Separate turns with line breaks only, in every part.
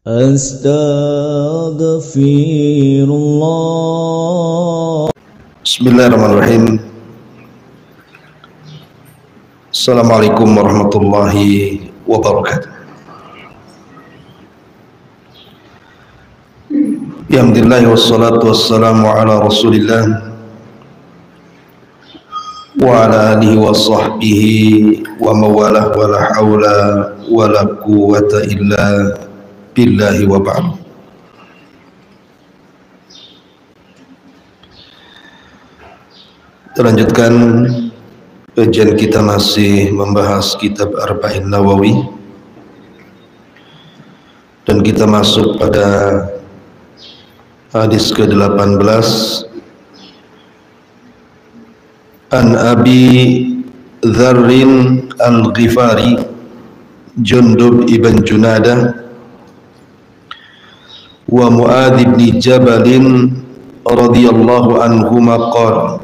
Astaghfirullah.
Bismillahirrahmanirrahim. Assalamualaikum warahmatullahi wabarakatuh. Alhamdulillah wassalatu wassalamu ala Rasulillah wa ala alihi wa sahbihi wa mawalah wa la hawla wa la quwwata illa billahi wa ba'd. Kita lanjutkan kajian kita, masih membahas kitab Arba'in Nawawi, dan kita masuk pada hadis ke-18. An Abi Dzarrin Al-Ghifari Jundub ibn Junadah wa Mu'adz ibn Jabal radhiyallahu anhuma qala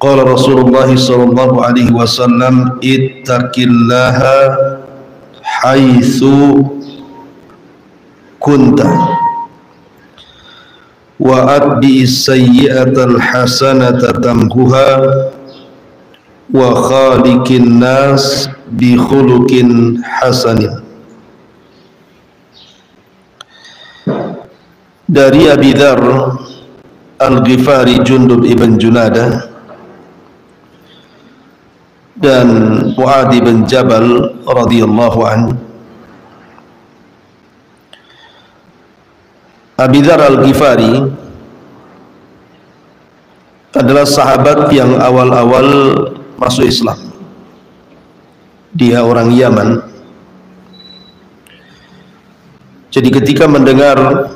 qala Rasulullah sallallahu alaihi wasallam ittaqillaha haitsu kunta wa atbi'is sayyi'atal hasanata tamhuha wa khaliqin nas bi khuluqin hasanin. Dari Abi Dzar Al-Ghifari Jundub ibn Junadah dan Mu'adz bin Jabal radhiyallahu anhu. Abi Dzar Al-Ghifari adalah sahabat yang awal-awal masuk Islam. Dia orang Yaman. Jadi ketika mendengar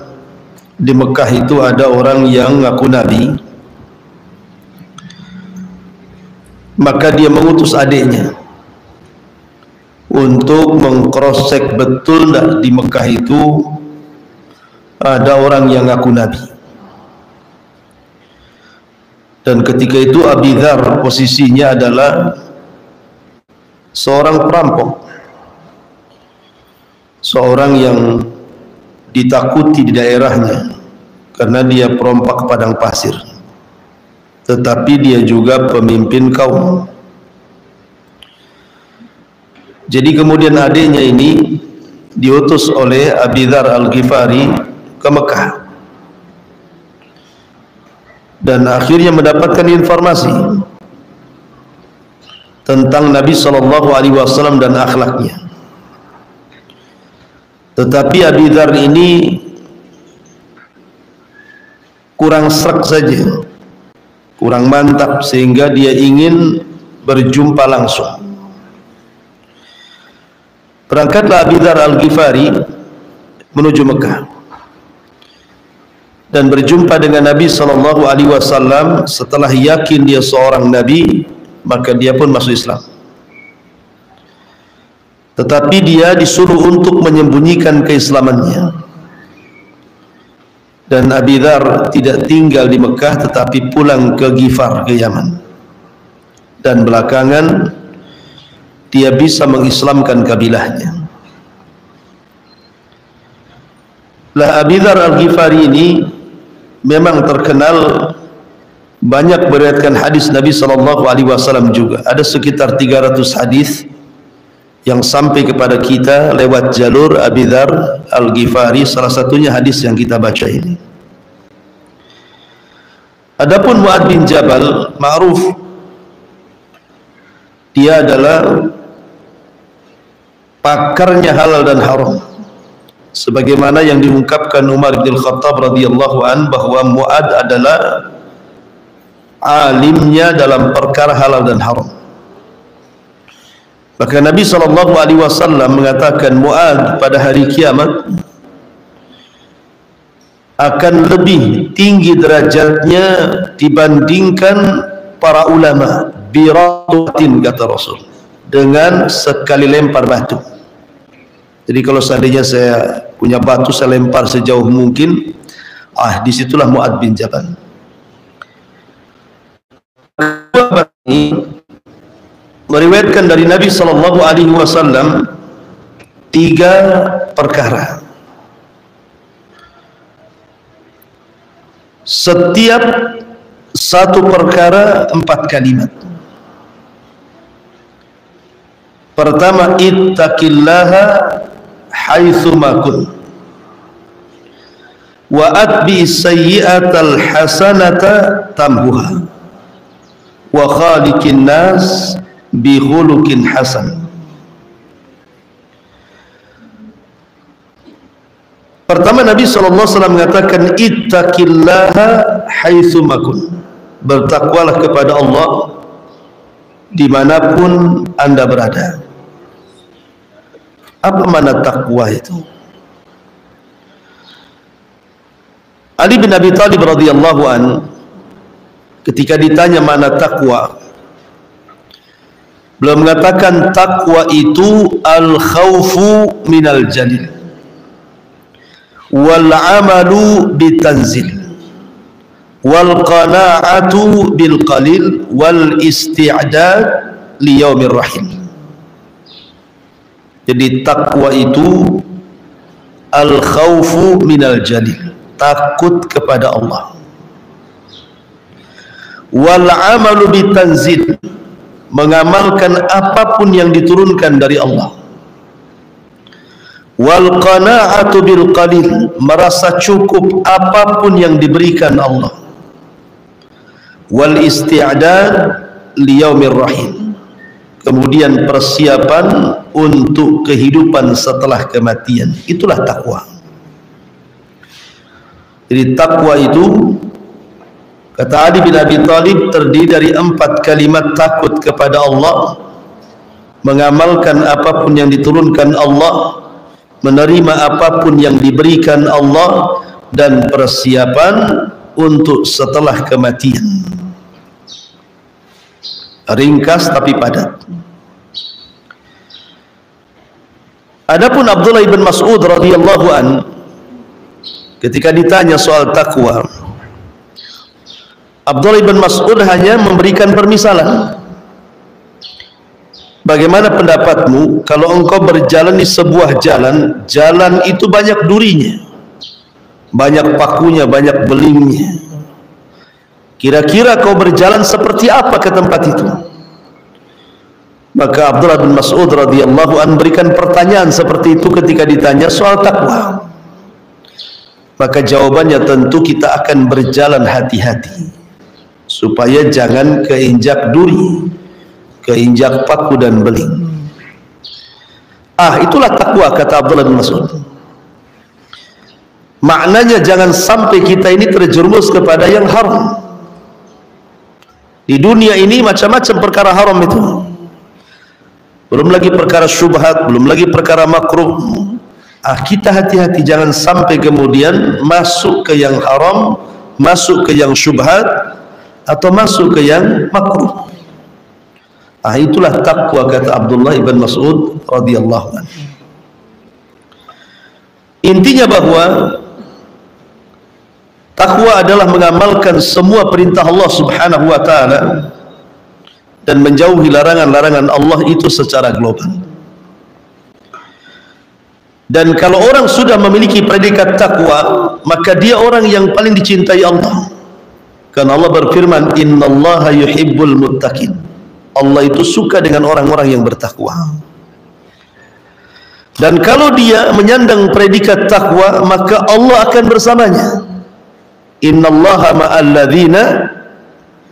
di Mekah itu ada orang yang ngaku Nabi, maka dia mengutus adiknya untuk mengcross-check betul tidak di Mekah itu ada orang yang ngaku Nabi. Dan ketika itu Abi Dzar posisinya adalah seorang perampok, seorang yang ditakuti di daerahnya karena dia perompak padang pasir, tetapi dia juga pemimpin kaum. Jadi kemudian adiknya ini diutus oleh Abi Dzar Al-Ghifari ke Mekah, dan akhirnya mendapatkan informasi tentang Nabi SAW dan akhlaknya. Tetapi Abi Dzar ini kurang sreg saja, kurang mantap, sehingga dia ingin berjumpa langsung. Berangkatlah Abi Dzar Al-Ghifari menuju Mekah dan berjumpa dengan Nabi SAW. Setelah yakin dia seorang Nabi, maka dia pun masuk Islam. Tetapi dia disuruh untuk menyembunyikan keislamannya. Dan Abi Dzar tidak tinggal di Mekah, tetapi pulang ke Ghifar, ke Yaman. Dan belakangan dia bisa mengislamkan kabilahnya. Lah Abi Dzar Al-Ghifari ini memang terkenal banyak meriwayatkan hadis Nabi SAW juga. Ada sekitar 300 hadis yang sampai kepada kita lewat jalur Abi Dzar Al-Ghifari, salah satunya hadis yang kita baca ini. Adapun Mu'adz bin Jabal ma'ruf, dia adalah pakarnya halal dan haram, sebagaimana yang diungkapkan Umar bin Khattab radhiyallahu an, bahwa Mu'adz adalah alimnya dalam perkara halal dan haram. Maka Nabi SAW mengatakan Mu'adz pada hari kiamat akan lebih tinggi derajatnya dibandingkan para ulama, biratin, kata Rasul, dengan sekali lempar batu. Jadi kalau seandainya saya punya batu, saya lempar sejauh mungkin, disitulah Mu'adz bin Jabal. Meriwayatkan dari Nabi SAW 3 perkara. Setiap satu perkara 4 kalimat. Pertama, ittaqillaha haitsu ma kun wa atbi sayyi'atal hasanata tamhuha wa khaliqin nas bi khuluqin hasan. Pertama, Nabi SAW mengatakan ittaqillaha haitsu ma kun, bertakwalah kepada Allah dimanapun Anda berada. Apa makna takwa itu? Ali bin Abi Thalib radhiyallahu an ketika ditanya makna takwa, beliau mengatakan takwa itu al khaufu minal jalil wal amalu bitanzil wal qana'atu bil qalil wal isti'dad li yaumir rahim. Jadi takwa itu al khaufu minal jalil, takut kepada Allah, wal amalu bitanzil, mengamalkan apapun yang diturunkan dari Allah, wal qana'atu bil qalil, merasa cukup apapun yang diberikan Allah, wal isti'dad li yaumir rahim, kemudian persiapan untuk kehidupan setelah kematian. Itulah takwa. Jadi takwa itu, kata Ali bin Abi Thalib, terdiri dari 4 kalimat: takut kepada Allah, mengamalkan apapun yang diturunkan Allah, menerima apapun yang diberikan Allah, dan persiapan untuk setelah kematian. Ringkas tapi padat. Adapun Abdullah bin Mas'ud radhiyallahu an ketika ditanya soal takwa, Abdullah bin Mas'ud hanya memberikan permisalan. Bagaimana pendapatmu kalau engkau berjalan di sebuah jalan, jalan itu banyak durinya, banyak pakunya, banyak belingnya. Kira-kira kau berjalan seperti apa ke tempat itu? Maka Abdullah bin Mas'ud radhiyallahu an berikan pertanyaan seperti itu ketika ditanya soal takwa. Maka jawabannya, tentu kita akan berjalan hati-hati supaya jangan keinjak duri, keinjak paku dan beling. Itulah takwa, kata Abdullah bin Mas'ud. Maknanya jangan sampai kita ini terjerumus kepada yang haram. Di dunia ini macam-macam perkara haram itu. Belum lagi perkara syubhat, belum lagi perkara makruh. Kita hati-hati jangan sampai kemudian masuk ke yang haram, masuk ke yang syubhat, atau masuk ke yang makruh. Itulah takwa, kata Abdullah ibn Mas'ud radhiyallahu anhu. Intinya bahwa takwa adalah mengamalkan semua perintah Allah Subhanahu wa taala dan menjauhi larangan-larangan Allah itu secara global. Dan kalau orang sudah memiliki predikat takwa, maka dia orang yang paling dicintai Allah. Karena Allah berfirman, innallaha yuhibbul muttaqin. Allah itu suka dengan orang-orang yang bertakwa. Dan kalau dia menyandang predikat takwa, maka Allah akan bersamanya. Innallaha ma'al ladzina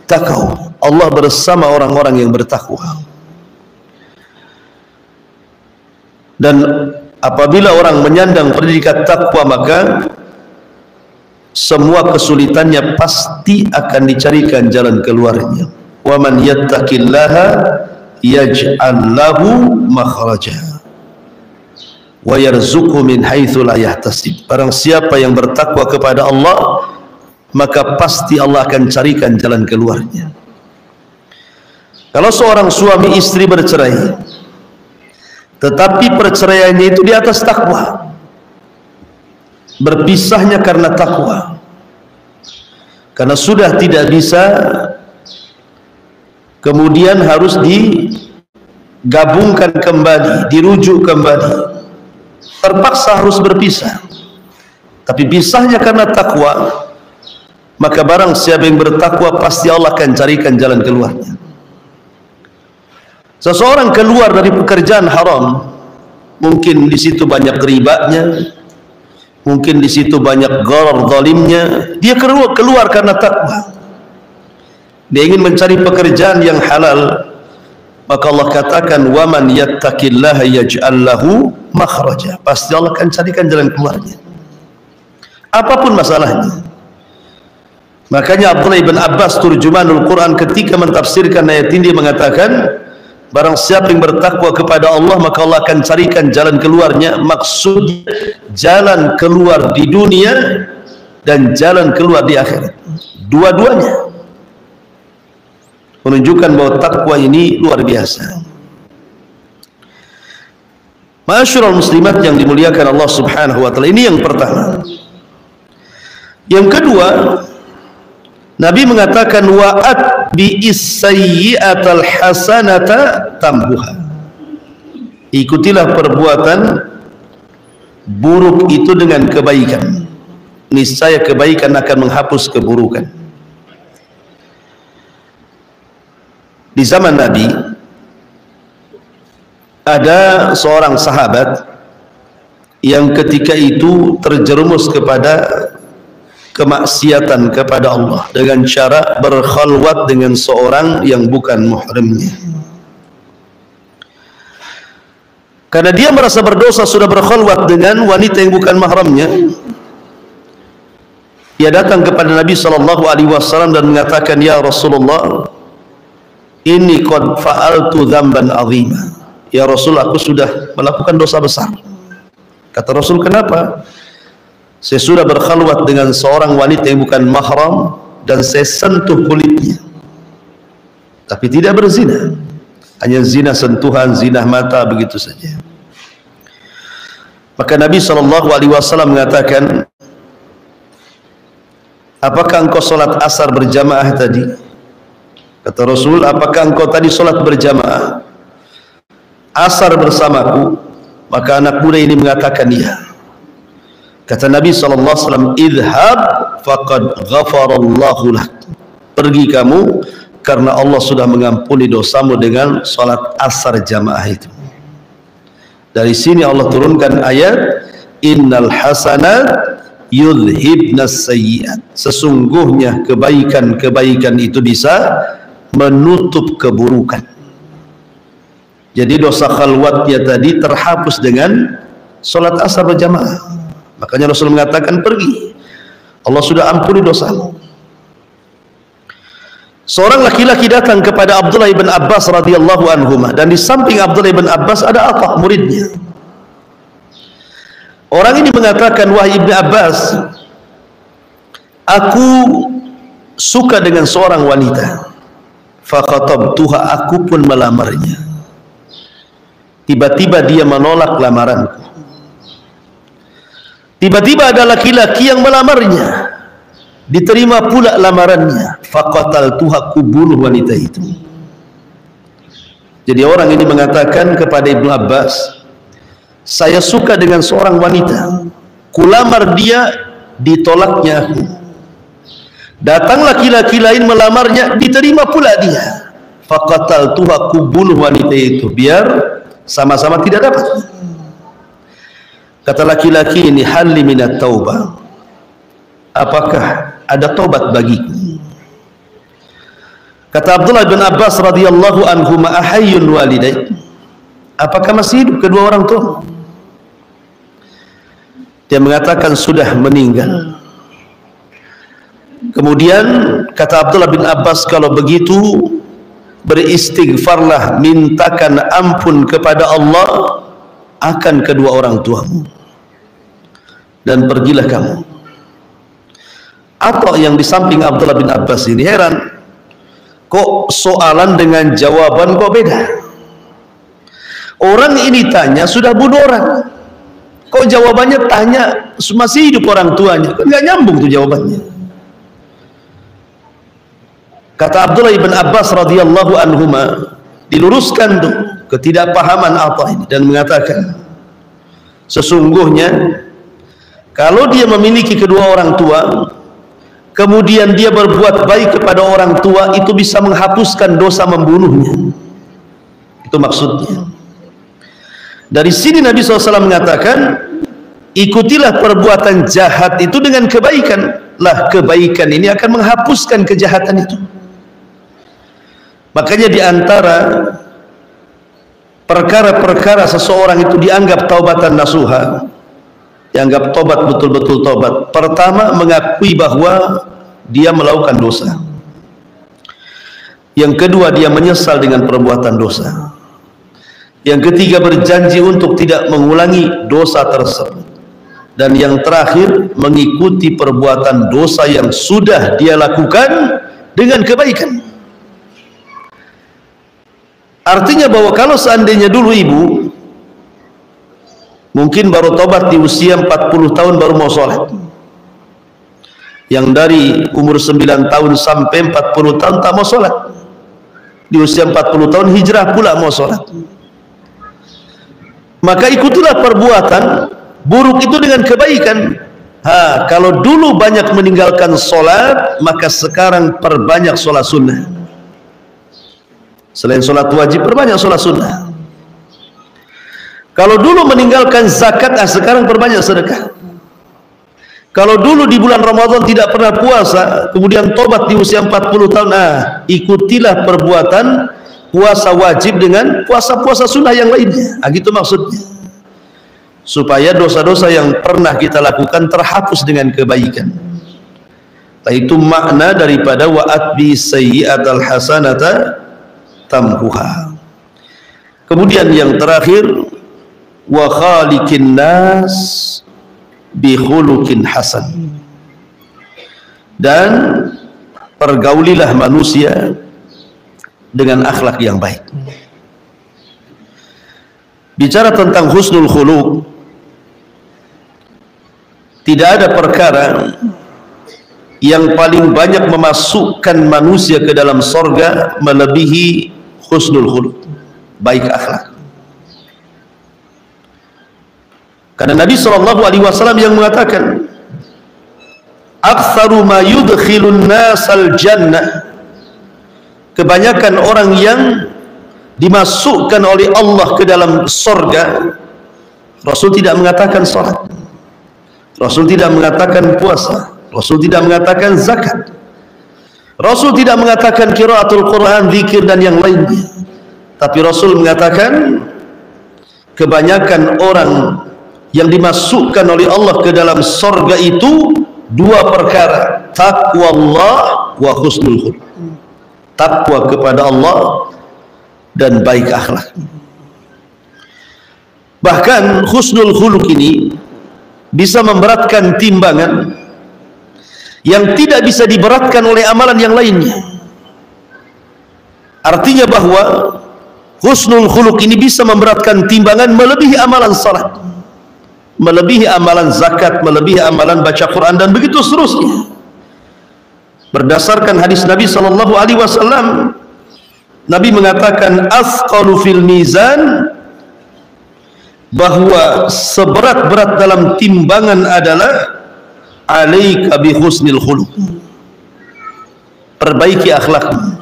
taqaw. Allah bersama orang-orang yang bertakwa. Dan apabila orang menyandang predikat takwa, maka semua kesulitannya pasti akan dicarikan jalan keluarnya. Wa man yattaqillaha yaj'al lahu makhraja wa yarzuqhu min haitsu la yahtasib. Barang siapa yang bertakwa kepada Allah, maka pasti Allah akan carikan jalan keluarnya. Kalau seorang suami istri bercerai, tetapi perceraiannya itu di atas takwa, berpisahnya karena takwa, karena sudah tidak bisa, kemudian harus digabungkan kembali, dirujuk kembali, terpaksa harus berpisah. Tapi pisahnya karena takwa, maka barang siapa yang bertakwa pasti Allah akan carikan jalan keluarnya. Seseorang keluar dari pekerjaan haram, mungkin di situ banyak ribanya, mungkin di situ banyak gharar zalimnya, dia keluar karena takwa. Dia ingin mencari pekerjaan yang halal, maka Allah katakan, "Wa man yattaqillaha yaj'al lahu makhraja." Pasti Allah akan carikan jalan keluarnya. Apapun masalahnya. Makanya Abdullah bin Abbas turjumanul Quran ketika mentafsirkan ayat ini dia mengatakan, barang siapa yang bertakwa kepada Allah maka Allah akan carikan jalan keluarnya. Maksudnya jalan keluar di dunia dan jalan keluar di akhirat, dua-duanya menunjukkan bahwa takwa ini luar biasa. Ma'asyiral muslimat yang dimuliakan Allah Subhanahu wa taala, ini yang pertama. Yang kedua, Nabi mengatakan wa'at bi'is-sayyi'atal hasanata tambuha. Ikutilah perbuatan buruk itu dengan kebaikan, niscaya kebaikan akan menghapus keburukan. Di zaman Nabi ada seorang sahabat yang ketika itu terjerumus kepada kemaksiatan kepada Allah dengan cara berkhalwat dengan seorang yang bukan muhrimnya. Karena dia merasa berdosa sudah berkhalwat dengan wanita yang bukan mahramnya, dia datang kepada Nabi SAW dan mengatakan, "Ya Rasulullah, ini qad fa'altu dzamban 'azima." Ya Rasul, aku sudah melakukan dosa besar. Kata Rasul, "Kenapa?" "Saya sudah berkhalwat dengan seorang wanita yang bukan mahram dan saya sentuh kulitnya, tapi tidak berzina, hanya zina sentuhan, zina mata, begitu saja." Maka Nabi SAW mengatakan, "Apakah engkau sholat asar berjamaah tadi?" Kata Rasul, "Apakah engkau tadi sholat berjamaah asar bersamaku?" Maka anak muda ini mengatakan, "Iya." Kata Nabi SAW, "Idhab faqad ghafarallahu lak." Pergi kamu, karena Allah sudah mengampuni dosamu dengan salat asar jamaah itu. Dari sini Allah turunkan ayat, "Innal hasanat yudhibnas sayyi'at." Sesungguhnya kebaikan-kebaikan itu bisa menutup keburukan. Jadi dosa khalwatnya tadi terhapus dengan salat asar berjamaah. Makanya Rasul mengatakan, "Pergi, Allah sudah ampuni dosamu." Seorang laki-laki datang kepada Abdullah bin Abbas radhiyallahu anhuma, dan di samping Abdullah bin Abbas ada Atha, muridnya. Orang ini mengatakan, "Wahai Ibnu Abbas, aku suka dengan seorang wanita. Fakhatabtuha, aku pun melamarnya. Tiba-tiba dia menolak lamaranku. Tiba-tiba ada laki-laki yang melamarnya, diterima pula lamarannya. Faqataltuha, aku bunuh wanita itu." Jadi orang ini mengatakan kepada Ibnu Abbas, "Saya suka dengan seorang wanita, kulamar dia, ditolaknya aku. Datang laki-laki lain melamarnya, diterima pula dia. Faqataltuha, aku bunuh wanita itu biar sama-sama tidak dapat." Kata laki-laki ini, "Halli minat taubah." Apakah ada taubat bagiku? Kata Abdullah bin Abbas radhiyallahu anhu, "Ahayyun walidai?" Apakah masih hidup kedua orang tua? Dia mengatakan sudah meninggal. Kemudian kata Abdullah bin Abbas, "Kalau begitu beristighfarlah, mintakan ampun kepada Allah akan kedua orang tuamu, dan pergilah kamu." Atau yang di samping Abdullah bin Abbas ini heran, kok soalan dengan jawaban kok beda? Orang ini tanya sudah bunuh orang, kok jawabannya tanya masih hidup orang tuanya? Kan nggak nyambung tuh jawabannya. Kata Abdullah bin Abbas radhiyallahu anhuma, diluruskan tuh ketidakpahaman Atha ini dan mengatakan, Sesungguhnya kalau dia memiliki kedua orang tua, kemudian dia berbuat baik kepada orang tua, itu bisa menghapuskan dosa membunuhnya. Itu maksudnya. Dari sini Nabi SAW mengatakan, ikutilah perbuatan jahat itu dengan kebaikan. Lah, kebaikan ini akan menghapuskan kejahatan itu. Makanya di antara perkara-perkara seseorang itu dianggap taubatan nasuha, dianggap tobat betul-betul tobat. Pertama, mengakui bahwa dia melakukan dosa. Yang kedua, dia menyesal dengan perbuatan dosa. Yang ketiga, berjanji untuk tidak mengulangi dosa tersebut. Dan yang terakhir, mengikuti perbuatan dosa yang sudah dia lakukan dengan kebaikan. Artinya bahwa kalau seandainya dulu ibu mungkin baru tobat di usia 40 tahun baru mau sholat, yang dari umur 9 tahun sampai 40 tahun tak mau sholat, di usia 40 tahun hijrah pula mau sholat, maka ikutilah perbuatan buruk itu dengan kebaikan. Kalau dulu banyak meninggalkan sholat, maka sekarang perbanyak sholat sunnah. Selain sholat wajib, perbanyak sholat sunnah. Kalau dulu meninggalkan zakat, sekarang perbanyak sedekah. Kalau dulu di bulan Ramadan tidak pernah puasa, kemudian tobat di usia 40 tahun, ikutilah perbuatan puasa wajib dengan puasa-puasa sunnah yang lainnya. Gitu maksudnya. Supaya dosa-dosa yang pernah kita lakukan terhapus dengan kebaikan. Itu makna daripada wa'atbi sayyi'atal hasanata tamhuha. Kemudian yang terakhir, wa khaliqin nas bi khuluqin hasan. Dan pergaulilah manusia dengan akhlak yang baik. Bicara tentang husnul khuluq, tidak ada perkara yang paling banyak memasukkan manusia ke dalam sorga melebihi husnul khuluq, baik akhlak. Karena Nabi SAW yang mengatakan, aktsaru ma yudkhilun nasal jannah, kebanyakan orang yang dimasukkan oleh Allah ke dalam sorga. Rasul tidak mengatakan salat, Rasul tidak mengatakan puasa, Rasul tidak mengatakan zakat, Rasul tidak mengatakan qiraatul Quran, zikir dan yang lainnya. Tapi Rasul mengatakan kebanyakan orang yang dimasukkan oleh Allah ke dalam sorga itu dua perkara, taqwa Allah wa husnul khuluq. Takwa kepada Allah dan baik akhlak. Bahkan husnul khuluq ini bisa memberatkan timbangan yang tidak bisa diberatkan oleh amalan yang lainnya. Artinya bahwa husnul khuluq ini bisa memberatkan timbangan melebihi amalan salat, melebihi amalan zakat, melebihi amalan baca Quran, dan begitu seterusnya. Berdasarkan hadis Nabi SAW, Nabi mengatakan asqalu fil mizan, bahwa seberat-berat dalam timbangan adalah alaika bi husnil khuluq, perbaiki akhlakmu.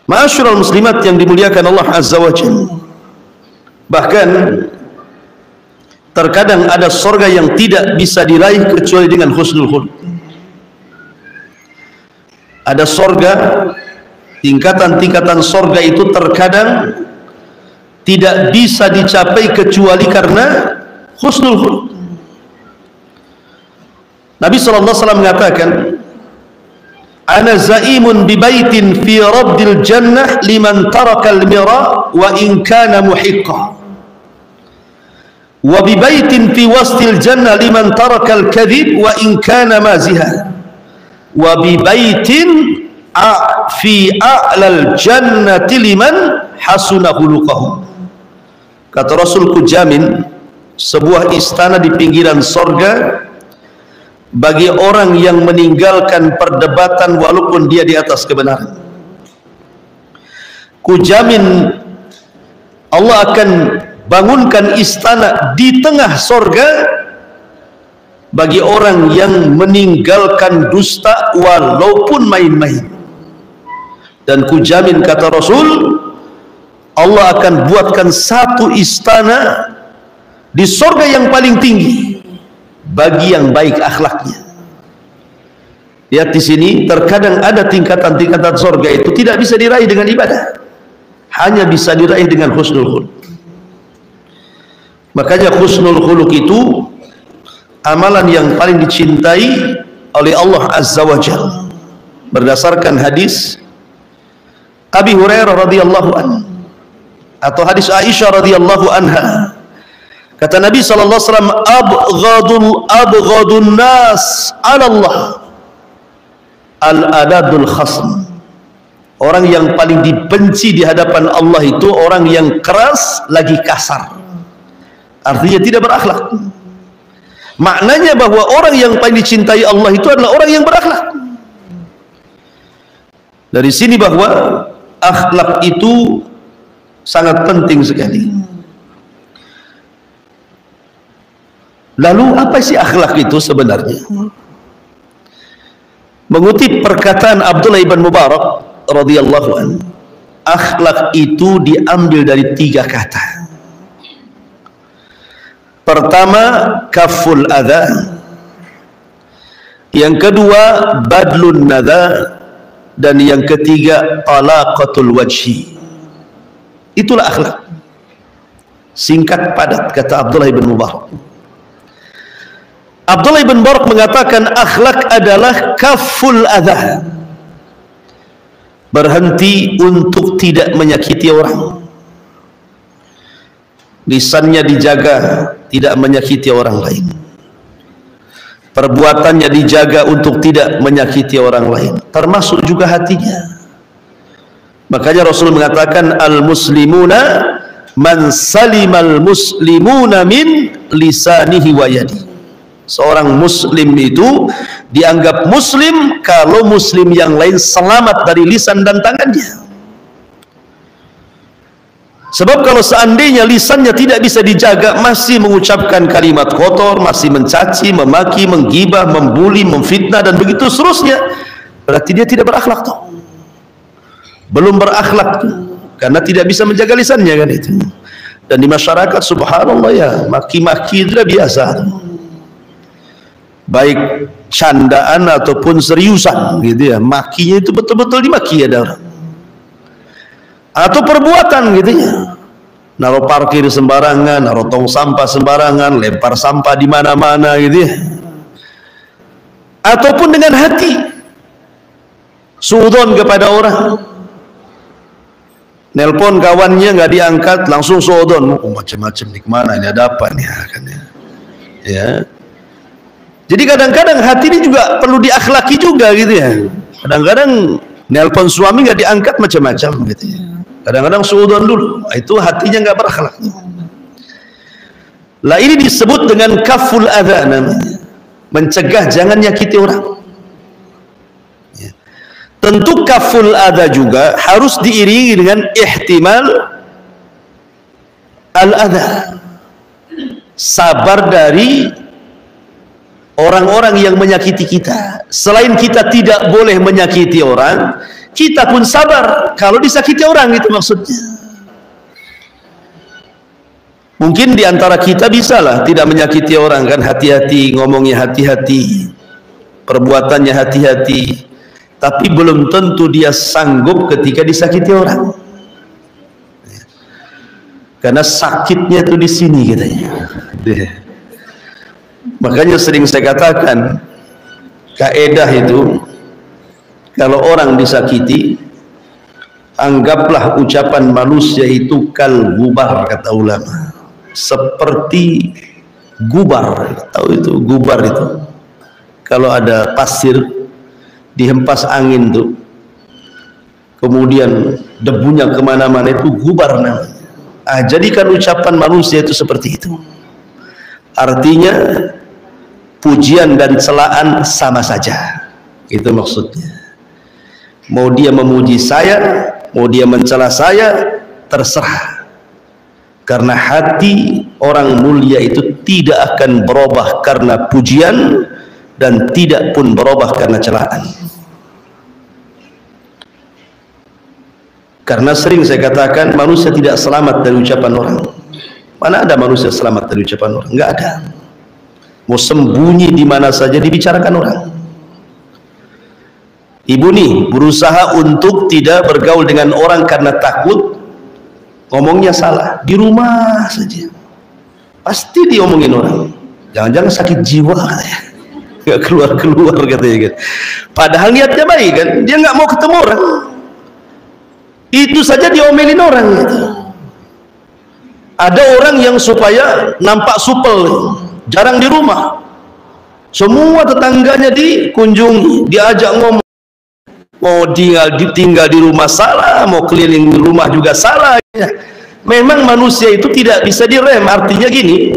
Ma'asyiral muslimat yang dimuliakan Allah Azza wa Jalla, bahkan terkadang ada surga yang tidak bisa diraih kecuali dengan husnul khuluq. Ada surga, tingkatan-tingkatan surga itu terkadang tidak bisa dicapai kecuali karena husnul khuluq. Nabi SAW mengatakan, ana zaimun bi baitin fi raddil jannah liman taraka al-mira wa in kana muhiqqa, wa bi baitin fi wastil jannah liman taraka al-kadhib wa in kana maziha, wa bi baitin fi a'lal jannati liman hasuna khuluquhu. Kata Rasul, ku jamin sebuah istana di pinggiran sorga bagi orang yang meninggalkan perdebatan walaupun dia di atas kebenaran. Ku jamin Allah akan bangunkan istana di tengah sorga bagi orang yang meninggalkan dusta walaupun main-main. Dan kujamin, kata Rasul, Allah akan buatkan satu istana di sorga yang paling tinggi bagi yang baik akhlaknya. Lihat di sini, terkadang ada tingkatan-tingkatan sorga itu tidak bisa diraih dengan ibadah, hanya bisa diraih dengan husnul khuluq. Makanya husnul khuluq itu amalan yang paling dicintai oleh Allah Azza wa Jalla. Berdasarkan hadis Abi Hurairah radhiyallahu anhu atau hadis Aisyah radhiyallahu anha, kata Nabi sallallahu alaihi wasallam, abghadun nas 'ala Allah al-adadul khasm. Orang yang paling dibenci di hadapan Allah itu orang yang keras lagi kasar, artinya tidak berakhlak. Maknanya bahwa orang yang paling dicintai Allah itu adalah orang yang berakhlak. Dari sini bahwa akhlak itu sangat penting sekali. Lalu apa sih akhlak itu sebenarnya? Mengutip perkataan Abdullah ibn Mubarak radhiyallahu anhu, akhlak itu diambil dari 3 kata. Pertama, kaful adha. Yang kedua, badlun nadha. Dan yang ketiga, talaqatul wajhi. Itulah akhlak. Singkat padat, kata Abdullah ibn Mubarak. Abdullah ibn Mubarak mengatakan akhlak adalah kaful adha, berhenti untuk tidak menyakiti orang. Lisannya dijaga, tidak menyakiti orang lain. Perbuatannya dijaga untuk tidak menyakiti orang lain, termasuk juga hatinya. Makanya Rasul mengatakan al-muslimuna man salimal muslimuna min lisanihi wa yadi. Seorang muslim itu dianggap muslim kalau muslim yang lain selamat dari lisan dan tangannya. Sebab kalau seandainya lisannya tidak bisa dijaga, masih mengucapkan kalimat kotor, masih mencaci, memaki, menggibah, membuli, memfitnah dan begitu seterusnya, berarti dia tidak berakhlak toh. Belum berakhlak karena tidak bisa menjaga lisannya kan itu. Dan di masyarakat subhanallah ya, maki-maki itu sudah biasa. Baik candaan ataupun seriusan gitu ya, makinya itu betul-betul dimaki ada orang. Atau perbuatan gitu ya, naruh parkir sembarangan, naruh tong sampah sembarangan, lempar sampah di mana-mana gitu ya. Ataupun dengan hati suudzon kepada orang, nelpon kawannya nggak diangkat, langsung suudzon, oh, macam-macam nih, kemana ini, ada apa nih kan ya. Jadi kadang-kadang hati ini juga perlu diakhlaki juga gitu ya. Kadang-kadang nelpon suami nggak diangkat, macam-macam gitu ya. Kadang-kadang suudzon dulu, itu hatinya nggak berakhlak. Lah ini disebut dengan kaful adha namanya, mencegah jangan nyakiti orang. Ya. Tentu kaful adha juga harus diiringi dengan ihtimal al adha, sabar dari orang-orang yang menyakiti kita. Selain kita tidak boleh menyakiti orang, kita pun sabar kalau disakiti orang, itu maksudnya. Mungkin diantara kita bisalah tidak menyakiti orang kan, hati-hati ngomongnya, hati-hati perbuatannya, hati-hati, tapi belum tentu dia sanggup ketika disakiti orang, karena sakitnya tuh di sini katanya. Makanya sering saya katakan, kaedah itu kalau orang disakiti, anggaplah ucapan manusia itu kal gubar, kata ulama, seperti gubar. Tahu itu gubar itu? Kalau ada pasir dihempas angin tuh, kemudian debunya kemana-mana, itu gubar namanya. Jadikan ucapan manusia itu seperti itu. Artinya pujian dan celaan sama saja, itu maksudnya. Mau dia memuji saya, mau dia mencela saya, terserah. Karena hati orang mulia itu tidak akan berubah karena pujian dan tidak pun berubah karena celaan. Karena sering saya katakan manusia tidak selamat dari ucapan orang. Mana ada manusia selamat dari ucapan orang? Enggak ada. Mau sembunyi di mana saja dibicarakan orang. Ibu nih berusaha untuk tidak bergaul dengan orang karena takut ngomongnya salah. Di rumah saja pasti diomongin orang. Jangan-jangan sakit jiwa katanya, nggak keluar-keluar katanya kan. Padahal niatnya baik kan, dia nggak mau ketemu orang, itu saja diomelin orang gitu. Ada orang yang supaya nampak supel jarang di rumah, semua tetangganya dikunjungi, diajak ngomong. Mau tinggal di rumah salah, mau keliling rumah juga salah. Memang manusia itu tidak bisa direm. Artinya gini,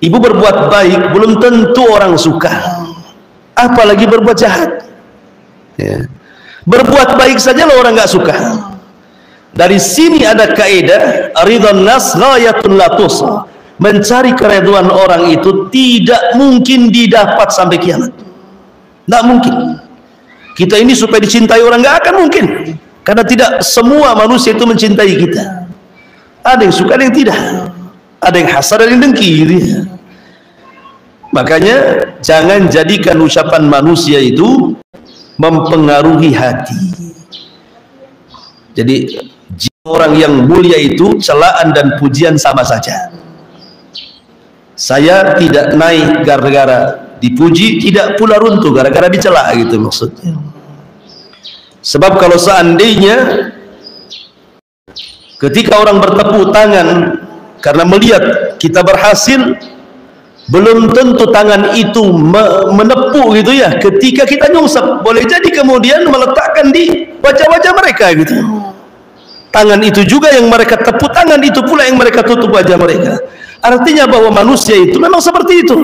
ibu berbuat baik belum tentu orang suka, apalagi berbuat jahat ya. Berbuat baik saja lah orang nggak suka. Dari sini ada kaidah ridwan nas ghayatun la tusa. Mencari keridhaan orang itu tidak mungkin didapat sampai kiamat, tidak mungkin. Kita ini supaya dicintai orang nggak akan mungkin, karena tidak semua manusia itu mencintai kita. Ada yang suka, ada yang tidak, ada yang hasad, ada yang dengki gitu ya. Makanya jangan jadikan ucapan manusia itu mempengaruhi hati. Jadi orang yang mulia itu celaan dan pujian sama saja. Saya tidak naik gara-gara dipuji, tidak pula runtuh gara-gara dicela gitu maksudnya. Sebab kalau seandainya ketika orang bertepuk tangan karena melihat kita berhasil, belum tentu tangan itu menepuk gitu ya. Ketika kita nyungsep, boleh jadi kemudian meletakkan di wajah-wajah mereka gitu. Tangan itu juga yang mereka tepuk tangan, itu pula yang mereka tutup wajah mereka. Artinya bahwa manusia itu memang seperti itu.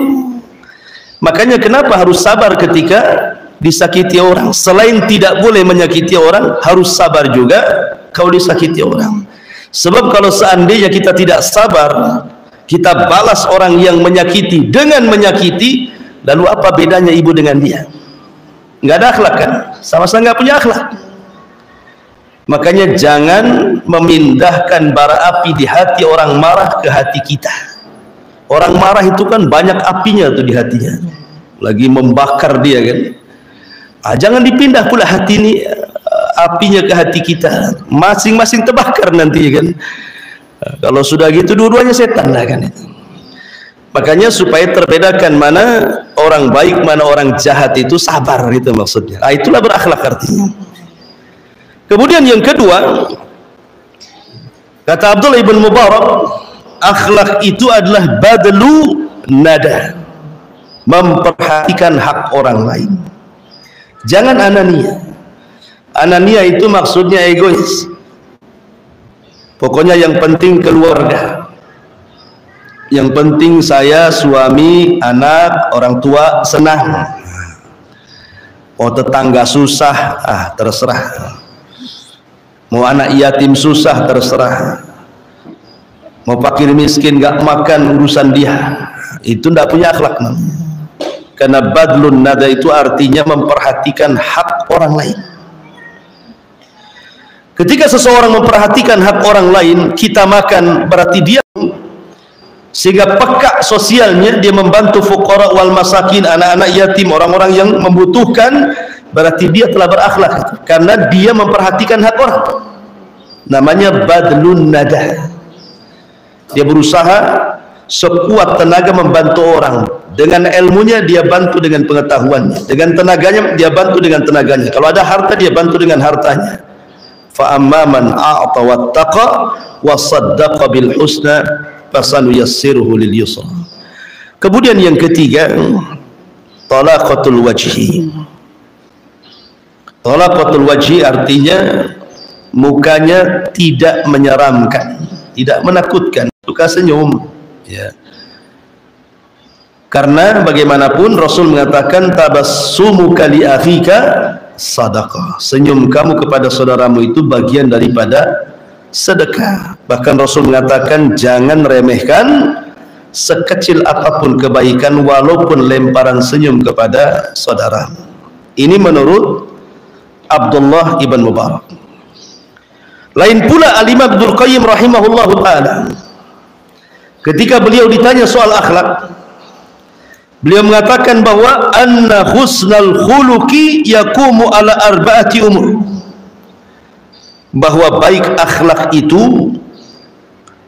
Makanya kenapa harus sabar ketika disakiti orang. Selain tidak boleh menyakiti orang, harus sabar juga kalau disakiti orang. Sebab kalau seandainya kita tidak sabar, kita balas orang yang menyakiti dengan menyakiti, lalu apa bedanya ibu dengan dia? Nggak ada akhlak kan? Sama-sama nggak punya akhlak. Makanya jangan memindahkan bara api di hati orang marah ke hati kita. Orang marah itu kan banyak apinya tuh di hatinya, lagi membakar dia kan. Jangan dipindah pula hati ini apinya ke hati kita, masing-masing terbakar nanti kan. Kalau sudah gitu dua-duanya setan lah kan itu. Makanya supaya terbedakan mana orang baik mana orang jahat itu sabar itu maksudnya. Itulah berakhlak artinya. Kemudian yang kedua, kata Abdullah ibn Mubarak, akhlak itu adalah badlu nada, memperhatikan hak orang lain. Jangan anania. Anania itu maksudnya egois. Pokoknya yang penting keluarga, yang penting saya, suami, anak, orang tua senang. Mau tetangga susah, terserah. Mau anak yatim susah, terserah. Mau fakir miskin gak makan, urusan dia. Itu tidak punya akhlak. Karena badlun nada itu artinya memperhatikan hak orang lain. Ketika seseorang memperhatikan hak orang lain, kita makan, berarti dia sehingga peka sosialnya, dia membantu fuqara wal masakin, anak-anak yatim, orang-orang yang membutuhkan, berarti dia telah berakhlak karena dia memperhatikan hak orang. Namanya badlun nada. Dia berusaha sekuat tenaga membantu orang. Dengan ilmunya dia bantu dengan pengetahuannya, dengan tenaganya dia bantu dengan tenaganya. Kalau ada harta dia bantu dengan hartanya. Fa amma man a'ta wattaqa wa saddaqa bil husna fasanuyassiruhu lil yusra. Kemudian yang ketiga, talaqatul wajhi. Talaqatul wajhi artinya mukanya tidak menyeramkan, tidak menakutkan, suka senyum ya. Karena bagaimanapun Rasul mengatakan tabassumuka li akhika sadaqah. Senyum kamu kepada saudaramu itu bagian daripada sedekah. Bahkan Rasul mengatakan jangan remehkan sekecil apapun kebaikan walaupun lemparan senyum kepada saudara. Ini menurut Abdullah ibn Mubarak. Lain pula Al-Imam Ibnu Qayyim rahimahullahu ta'ala, ketika beliau ditanya soal akhlak, beliau mengatakan bahwa anna husnal khuluqi yaqumu ala arba'ati umur, bahwa baik akhlak itu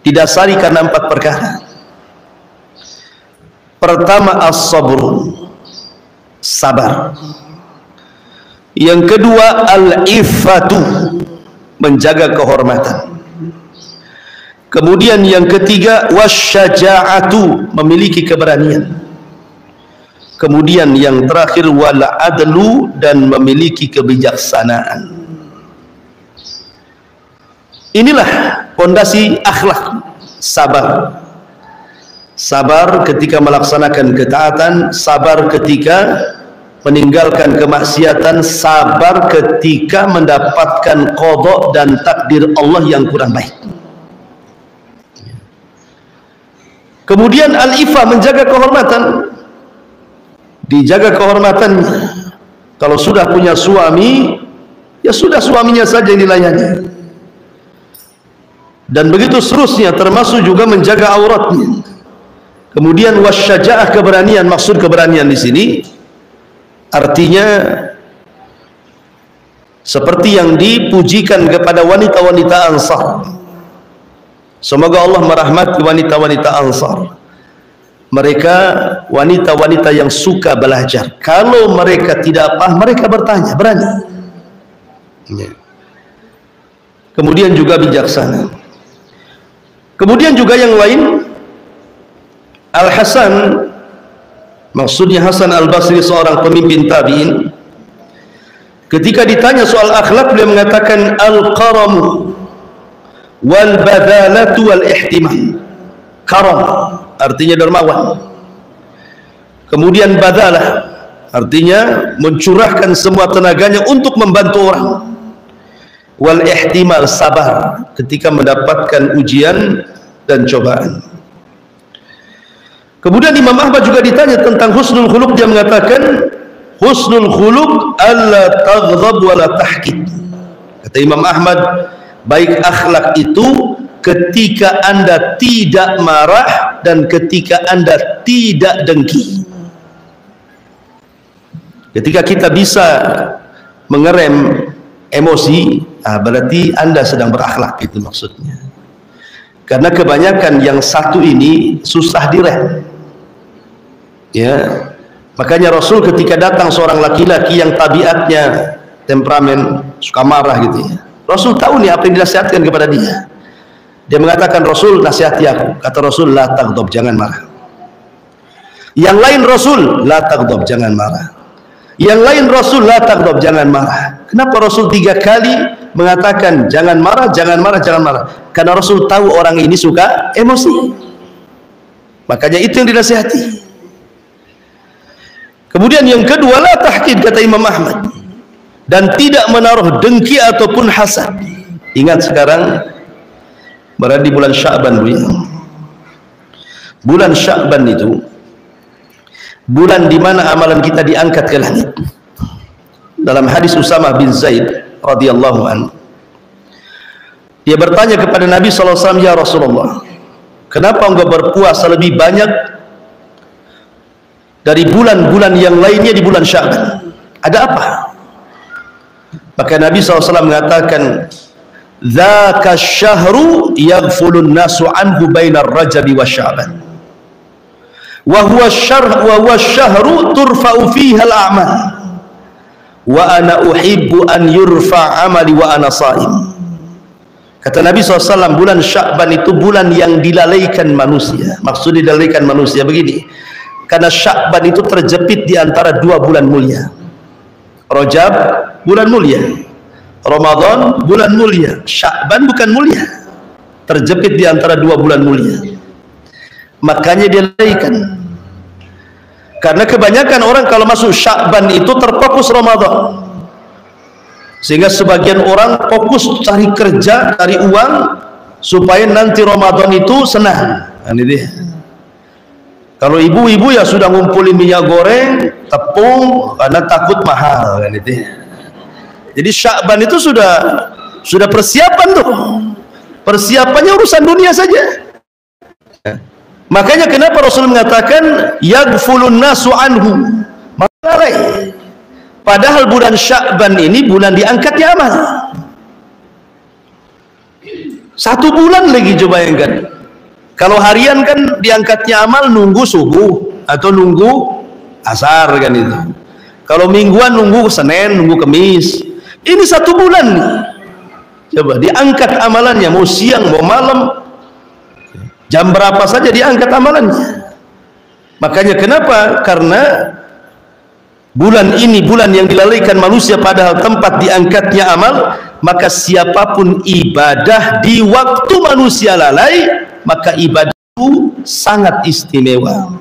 didasari karena 4 perkara. Pertama, as-sabr, sabar. Yang kedua, al-iffatu, menjaga kehormatan. Kemudian yang ketiga, wasyaja'atu, memiliki keberanian. Kemudian yang terakhir, wal adlu, dan memiliki kebijaksanaan. Inilah pondasi akhlak. Sabar. Sabar ketika melaksanakan ketaatan, sabar ketika meninggalkan kemaksiatan, sabar ketika mendapatkan qada dan takdir Allah yang kurang baik. Kemudian al-ifa, menjaga kehormatan. Dijaga kehormatannya. Kalau sudah punya suami, ya sudah suaminya saja yang dilayani. Dan begitu seterusnya, termasuk juga menjaga auratnya. Kemudian wasyaja'ah, keberanian. Maksud keberanian di sini artinya seperti yang dipujikan kepada wanita-wanita Ansar. Semoga Allah merahmati wanita-wanita Ansar. Mereka wanita-wanita yang suka belajar. Kalau mereka tidak paham, mereka bertanya, berani. Kemudian juga bijaksana. Kemudian juga yang lain, Al-Hasan, maksudnya Hasan Al-Basri, seorang pemimpin tabi'in, ketika ditanya soal akhlak, beliau mengatakan al-qaramu wal badalatu wal ihtimam. Karam artinya dermawan. Kemudian badalah artinya mencurahkan semua tenaganya untuk membantu orang. Wal ihtimal, sabar ketika mendapatkan ujian dan cobaan. Kemudian Imam Ahmad juga ditanya tentang husnul khuluq, dia mengatakan husnul khuluq alla taghdab wa la tahqid. Kata Imam Ahmad, baik akhlak itu ketika Anda tidak marah dan ketika Anda tidak dengki. Ketika kita bisa mengerem emosi, berarti Anda sedang berakhlak, itu maksudnya. Karena kebanyakan yang satu ini susah direm. Ya, makanya Rasul ketika datang seorang laki-laki yang tabiatnya temperamen, suka marah gitu ya, Rasul tahu nih apa yang dinasihatkan kepada dia. Dia mengatakan, Rasul nasihati aku. Kata Rasul, la taghdab, jangan marah. Yang lain, Rasul la taghdab, jangan marah. Yang lain, Rasul la taghdab, jangan marah. Kenapa Rasul 3 kali mengatakan jangan marah, jangan marah, jangan marah? Karena Rasul tahu orang ini suka emosi. Makanya itu yang dinasihati. Kemudian yang kedua, la tahqid, kata Imam Ahmad, dan tidak menaruh dengki ataupun hasad. Ingat sekarang berada di bulan Sya'ban, Bu. Bulan Sya'ban itu bulan di mana amalan kita diangkat ke langit. Dalam hadis Usamah bin Zaid radhiyallahu anhu, dia bertanya kepada Nabi SAW, ya Rasulullah, kenapa engkau berpuasa lebih banyak dari bulan-bulan yang lainnya di bulan Sya'ban? Ada apa? Maka Nabi SAW mengatakan, dzaka syahru yaghfulun nasu anhu bainar rajabi wa sya'ban wa huwa syahru turfa'u fiha al-a'mal wa ana uhibbu an yurfa' amali wa ana sha'im. Kata Nabi SAW, bulan Sya'ban itu bulan yang dilalaikan manusia. Maksud dilalaikan manusia begini, karena Sya'ban itu terjepit di antara 2 bulan mulia. Rajab bulan mulia, Ramadan bulan mulia, Sya'ban bukan mulia, terjepit di antara 2 bulan mulia. Makanya dia lalaikan. Karena kebanyakan orang kalau masuk Sya'ban itu terfokus Ramadan. Sehingga sebagian orang fokus cari kerja, cari uang supaya nanti Ramadan itu senang. Ini dia. Kalau ibu-ibu ya sudah ngumpulin minyak goreng, tepung, karena takut mahal kan itu. Jadi Sya'ban itu sudah persiapan tuh. Persiapannya urusan dunia saja. Makanya kenapa Rasul mengatakan yaghfulun nasu anhu. Malalai. Padahal bulan Sya'ban ini bulan diangkatnya amal. 1 bulan lagi coba bayangkan. Kalau harian kan diangkatnya amal nunggu subuh atau nunggu asar kan itu. Kalau mingguan nunggu Senin, nunggu Kamis. Ini 1 bulan nih. Coba diangkat amalannya, mau siang, mau malam, jam berapa saja diangkat amalannya. Makanya kenapa? Karena bulan ini bulan yang dilalaikan manusia padahal tempat diangkatnya amal. Maka siapapun ibadah di waktu manusia lalai, maka ibadah itu sangat istimewa.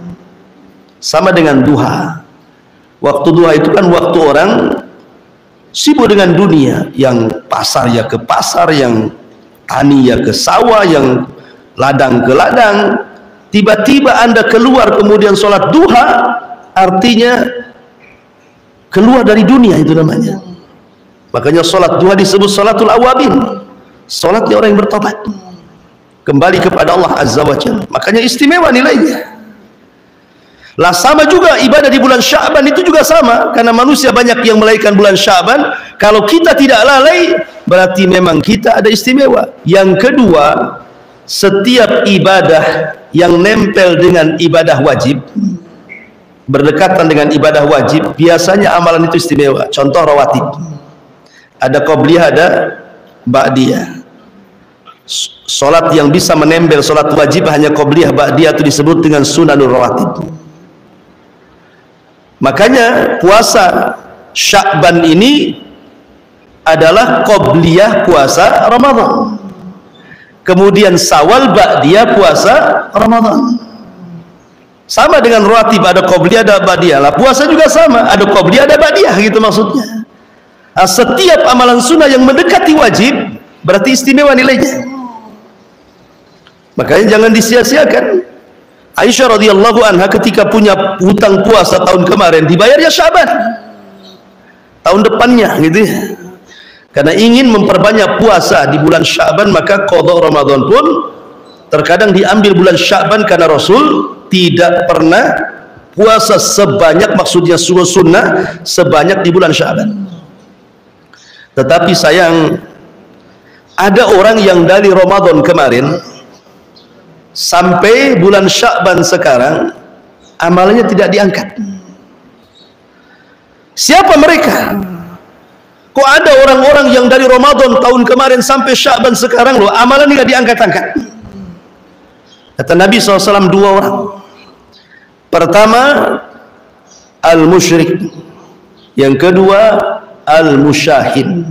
Sama dengan duha. Waktu duha itu kan waktu orang sibuk dengan dunia, yang pasar ya ke pasar, yang tani ya ke sawah, yang ladang ke ladang. Tiba-tiba Anda keluar kemudian sholat duha, artinya keluar dari dunia, itu namanya. Makanya sholat duha disebut sholatul awabin, sholatnya orang yang bertobat kembali kepada Allah Azza wa Jalla. Makanya istimewa nilainya. Lah sama juga ibadah di bulan Sya'ban itu juga sama, karena manusia banyak yang melalaikan bulan Sya'ban. Kalau kita tidak lalai, berarti memang kita ada istimewa. Yang kedua, setiap ibadah yang nempel dengan ibadah wajib, berdekatan dengan ibadah wajib, biasanya amalan itu istimewa. Contoh rawatib, ada qobliyah, ada ba'diyah. Solat yang bisa menempel solat wajib hanya qobliyah, ba'diyah itu disebut dengan sunanul rawatib. Makanya puasa Sya'ban ini adalah qobliyah puasa Ramadan, kemudian Syawal ba'diyah puasa Ramadan. Sama dengan rawatib, ada qobliyah, ada ba'diyah. Lah puasa juga sama, ada qobliyah, ada ba'diyah, gitu maksudnya. Nah, setiap amalan sunnah yang mendekati wajib berarti istimewa nilainya. Makanya jangan disia-siakan. Aisyah radhiyallahu anha ketika punya hutang puasa tahun kemarin, dibayarnya Sya'ban tahun depannya gitu ya. Karena ingin memperbanyak puasa di bulan Sya'ban, maka qada Ramadan pun terkadang diambil bulan Sya'ban, karena Rasul tidak pernah puasa sebanyak, maksudnya sunnah sebanyak di bulan Sya'ban. Tetapi sayang, ada orang yang dari Ramadan kemarin sampai bulan Sya'ban sekarang amalannya tidak diangkat. Siapa mereka? Kok ada orang-orang yang dari Ramadan tahun kemarin sampai Sya'ban sekarang loh amalannya tidak diangkat-angkat? Kata Nabi SAW, 2 orang. Pertama, al-musyrik. Yang kedua, al-musyahid.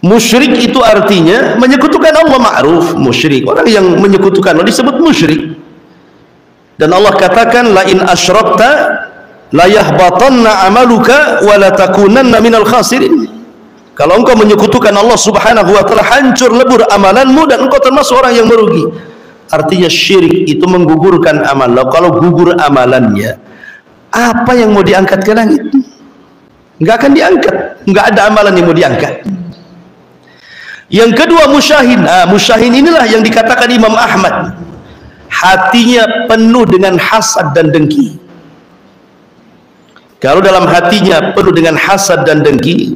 Musyrik itu artinya menyekutukan Allah, ma'ruf musyrik. Orang yang menyekutukan Allah disebut musyrik. Dan Allah katakan, la in asyrakta la yahbatanna amaluka wa la takunanna minal khasirin. Kalau engkau menyekutukan Allah Subhanahu wa taala, hancur lebur amalanmu dan engkau termasuk orang yang merugi. Artinya syirik itu menggugurkan amal. Kalau gugur amalannya, apa yang mau diangkat ke langit? Enggak akan diangkat. Enggak ada amalan yang mau diangkat. Yang kedua, musyahin. Musyahin inilah yang dikatakan Imam Ahmad, hatinya penuh dengan hasad dan dengki. Kalau dalam hatinya penuh dengan hasad dan dengki,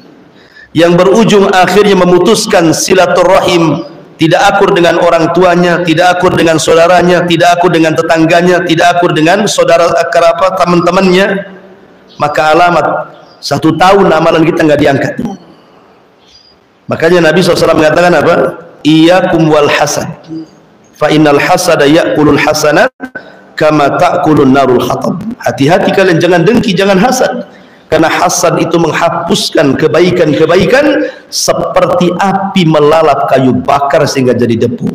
yang berujung akhirnya memutuskan silaturahim, tidak akur dengan orang tuanya, tidak akur dengan saudaranya, tidak akur dengan tetangganya, tidak akur dengan saudara kerabat teman-temannya, maka alamat 1 tahun amalan kita nggak diangkat. Makanya Nabi SAW mengatakan apa? Iyyakum wal hasad, fa innal hasada ya'kulul hasanat kama ta'kulun narul hatab. Hati-hati kalian, jangan dengki, jangan hasad, karena hasad itu menghapuskan kebaikan-kebaikan seperti api melalap kayu bakar sehingga jadi debu.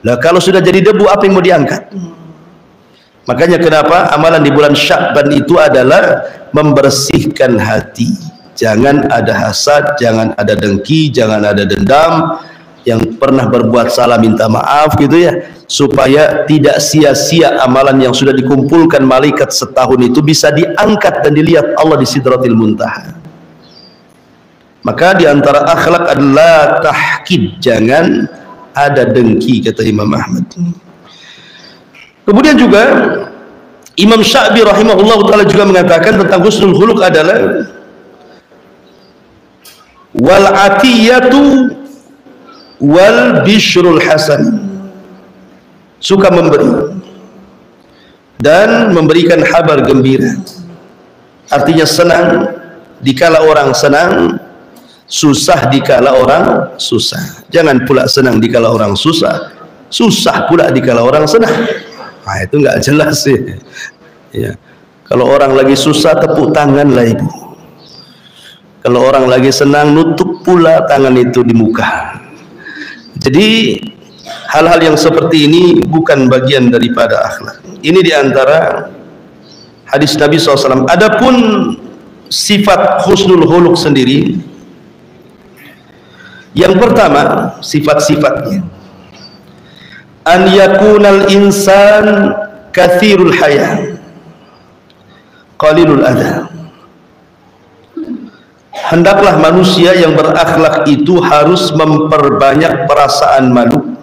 Lah kalau sudah jadi debu, apa yang mau diangkat? Makanya kenapa amalan di bulan Sya'ban itu adalah membersihkan hati. Jangan ada hasad, jangan ada dengki, jangan ada dendam. Yang pernah berbuat salah minta maaf gitu ya, supaya tidak sia-sia amalan yang sudah dikumpulkan malaikat setahun itu bisa diangkat dan dilihat Allah di Sidratil Muntaha. Maka diantara akhlak adalah tahkid, jangan ada dengki, kata Imam Ahmad. Kemudian juga Imam Sya'bi rahimahullah ta'ala juga mengatakan tentang husnul khuluq adalah wal atiyatu wal bishrul hasan, suka memberi dan memberikan kabar gembira. Artinya senang dikala orang senang, susah dikala orang susah. Jangan pula senang dikala orang susah, susah pula dikala orang senang. Nah, itu nggak jelas sih. Ya. Kalau orang lagi susah, tepuk tangan lah ibu. Kalau orang lagi senang, nutup pula tangan itu di muka. Jadi hal-hal yang seperti ini bukan bagian daripada akhlak. Ini diantara hadis Nabi SAW. Adapun sifat husnul khuluq sendiri, yang pertama sifat-sifatnya, an yakunal insan kathirul haya qalilul adha. Hendaklah manusia yang berakhlak itu harus memperbanyak perasaan malu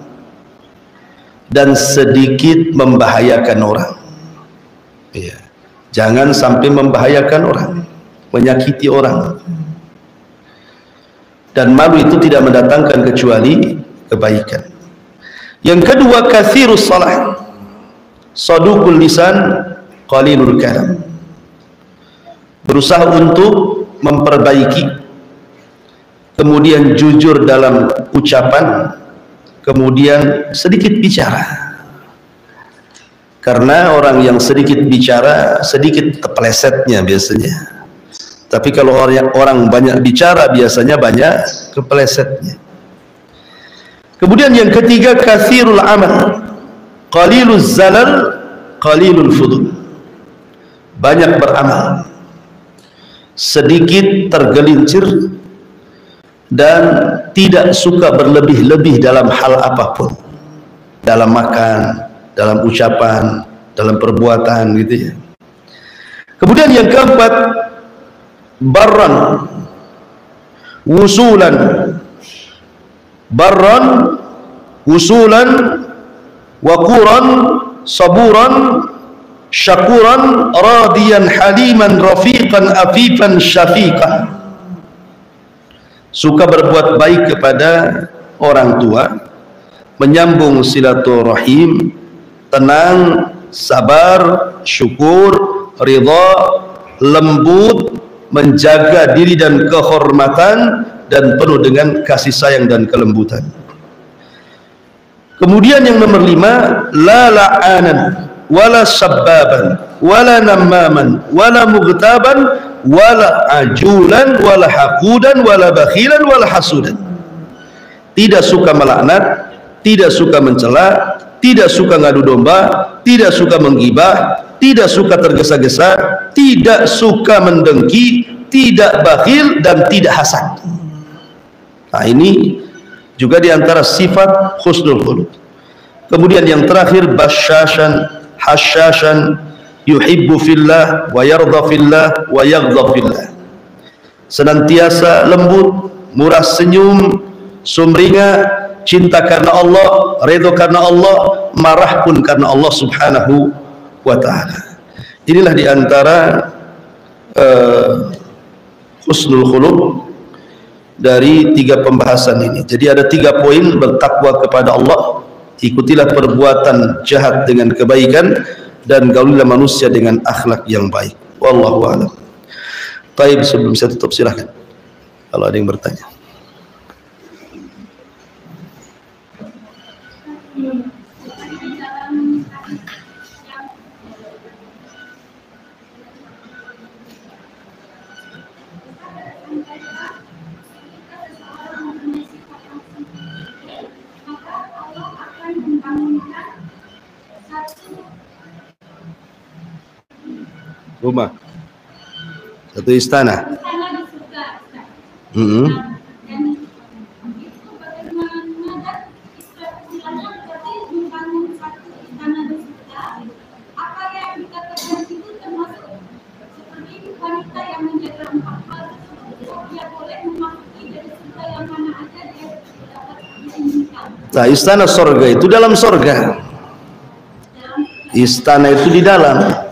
dan sedikit membahayakan orang. Ya. Jangan sampai membahayakan orang, menyakiti orang. Dan malu itu tidak mendatangkan kecuali kebaikan. Yang kedua, katsirus salah, saduqul lisan, qalilul kalam. Berusaha untuk memperbaiki, kemudian jujur dalam ucapan, kemudian sedikit bicara. Karena orang yang sedikit bicara, sedikit keplesetnya biasanya. Tapi kalau orang banyak bicara, biasanya banyak keplesetnya. Kemudian yang ketiga, katsirul amal, qaliluz zalal, qalilul fudul. Banyak beramal, sedikit tergelincir, dan tidak suka berlebih-lebih dalam hal apapun, dalam makan, dalam ucapan, dalam perbuatan gitu ya. Kemudian yang keempat, barran wusulan, barran wusulan, waquran saburan, syakuran radiyan haliman rafiqan afifan syafiqan. Suka berbuat baik kepada orang tua, menyambung silaturahim, tenang, sabar, syukur, ridha, lembut, menjaga diri dan kehormatan, dan penuh dengan kasih sayang dan kelembutan. Kemudian yang nomor 5, la la'anan wala sabbaban wala namaman wala mughtaban wala ajulan wala haqudan wala bakhilan wala hasudan. Tidak suka melaknat, tidak suka mencela, tidak suka ngadu domba, tidak suka menggibah, tidak suka tergesa-gesa, tidak suka mendengki, tidak bakhil, dan tidak hasad. Nah, ini juga diantara sifat husnul khuluq. Kemudian yang terakhir, basyashan hasyashan, yuhibbu fillah wa yardha fillah wa yaghdha fillah. Senantiasa lembut, murah senyum, sumringah, cinta karena Allah, ridho karena Allah, marah pun karena Allah subhanahu wa ta'ala. Inilah diantara husnul khuluq dari 3 pembahasan ini. Jadi ada 3 poin: bertakwa kepada Allah, ikutilah perbuatan jahat dengan kebaikan, dan gaulilah manusia dengan akhlak yang baik. Wallahu a'lam. Taib, sebelum saya tutup, silahkan kalau ada yang bertanya. Rumah, satu istana. Mm-hmm. Nah, istana sorga itu dalam sorga. Istana itu di dalam.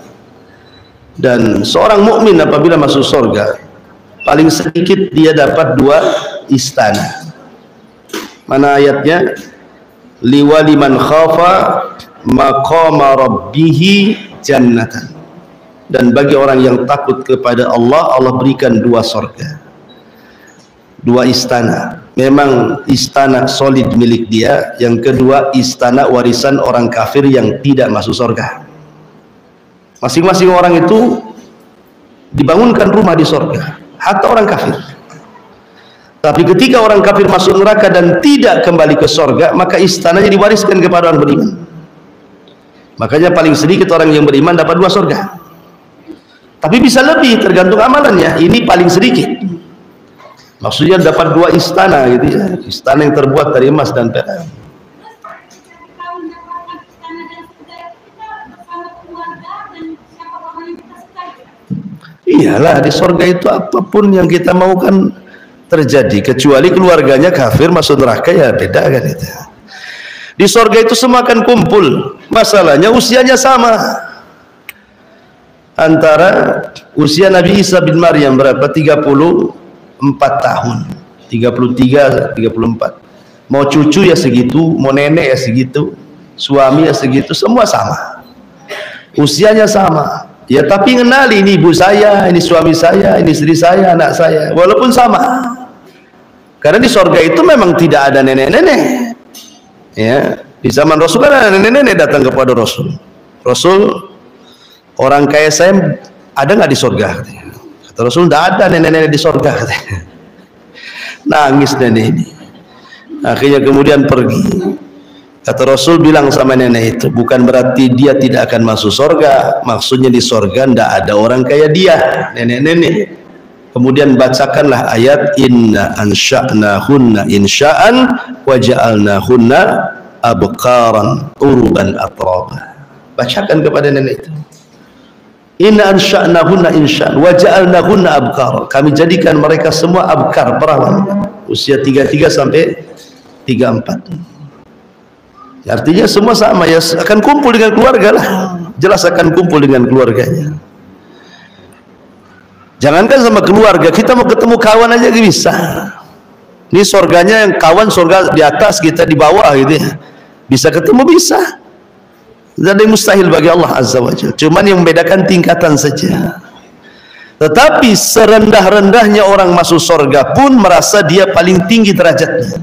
Dan seorang mukmin apabila masuk sorga, paling sedikit dia dapat 2 istana. Mana ayatnya? Liwali man khafa maqama rabbih jannatan. Dan bagi orang yang takut kepada Allah, Allah berikan 2 sorga, 2 istana. Memang istana solid milik dia. Yang kedua, istana warisan orang kafir yang tidak masuk sorga. Masing-masing orang itu dibangunkan rumah di sorga, hatta orang kafir. Tapi ketika orang kafir masuk neraka dan tidak kembali ke sorga, maka istananya diwariskan kepada orang beriman. Makanya paling sedikit orang yang beriman dapat 2 sorga. Tapi bisa lebih tergantung amalannya. Ini paling sedikit. Maksudnya dapat 2 istana gitu ya. Istana yang terbuat dari emas dan perak. Iyalah, di sorga itu apapun yang kita mau kan terjadi, kecuali keluarganya kafir masuk neraka, ya beda kan itu. Di sorga itu semua akan kumpul. Masalahnya usianya sama. Antara usia Nabi Isa bin Maryam berapa? 34 tahun, 33, 34. Mau cucu ya segitu, mau nenek ya segitu, suami ya segitu, semua sama. Usianya sama. Ya tapi kenali, ini ibu saya, ini suami saya, ini istri saya, anak saya, walaupun sama. Karena di sorga itu memang tidak ada nenek-nenek. Ya, di zaman Rasul kan ada nenek-nenek datang kepada Rasul. Rasul, orang kaya saya ada nggak di sorga? Kata Rasul, tidak ada nenek-nenek di sorga. Nangis nenek ini. Akhirnya kemudian pergi. Kata Rasul bilang sama nenek itu, bukan berarti dia tidak akan masuk sorga. Maksudnya di sorga tidak ada orang kayak dia, nenek-nenek. Kemudian bacakanlah ayat inna ansha'nahunna insha'an wa ja'alnahunna abkaran uruban atraba. Bacakan kepada nenek itu. Inna ansha'nahunna insha'an wa ja'alnahunna abkar. Kami jadikan mereka semua abkar, perawan, usia 33 sampai 34. Artinya semua sama ya, akan kumpul dengan keluarga lah. Jelas akan kumpul dengan keluarganya. Jangankan sama keluarga, kita mau ketemu kawan aja bisa. Ini surganya yang kawan, surga di atas, kita di bawah gitu ya. Bisa ketemu, bisa. Tidak ada yang mustahil bagi Allah Azza wa Jalla. Cuman yang membedakan tingkatan saja. Tetapi serendah-rendahnya orang masuk surga pun merasa dia paling tinggi derajatnya.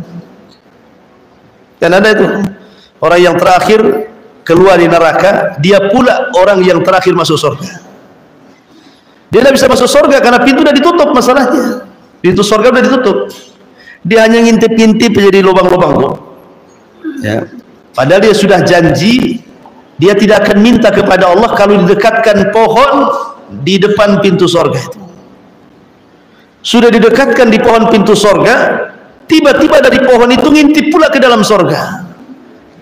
Dan ada itu orang yang terakhir keluar di neraka, dia pula orang yang terakhir masuk surga. Dia tidak bisa masuk surga karena pintu sudah ditutup masalahnya. Pintu surga sudah ditutup. Dia hanya ngintip-ngintip jadi lubang-lubang kok. Ya. Padahal dia sudah janji, dia tidak akan minta kepada Allah kalau didekatkan pohon di depan pintu surga itu. Sudah didekatkan di pohon pintu surga, tiba-tiba dari pohon itu ngintip pula ke dalam surga.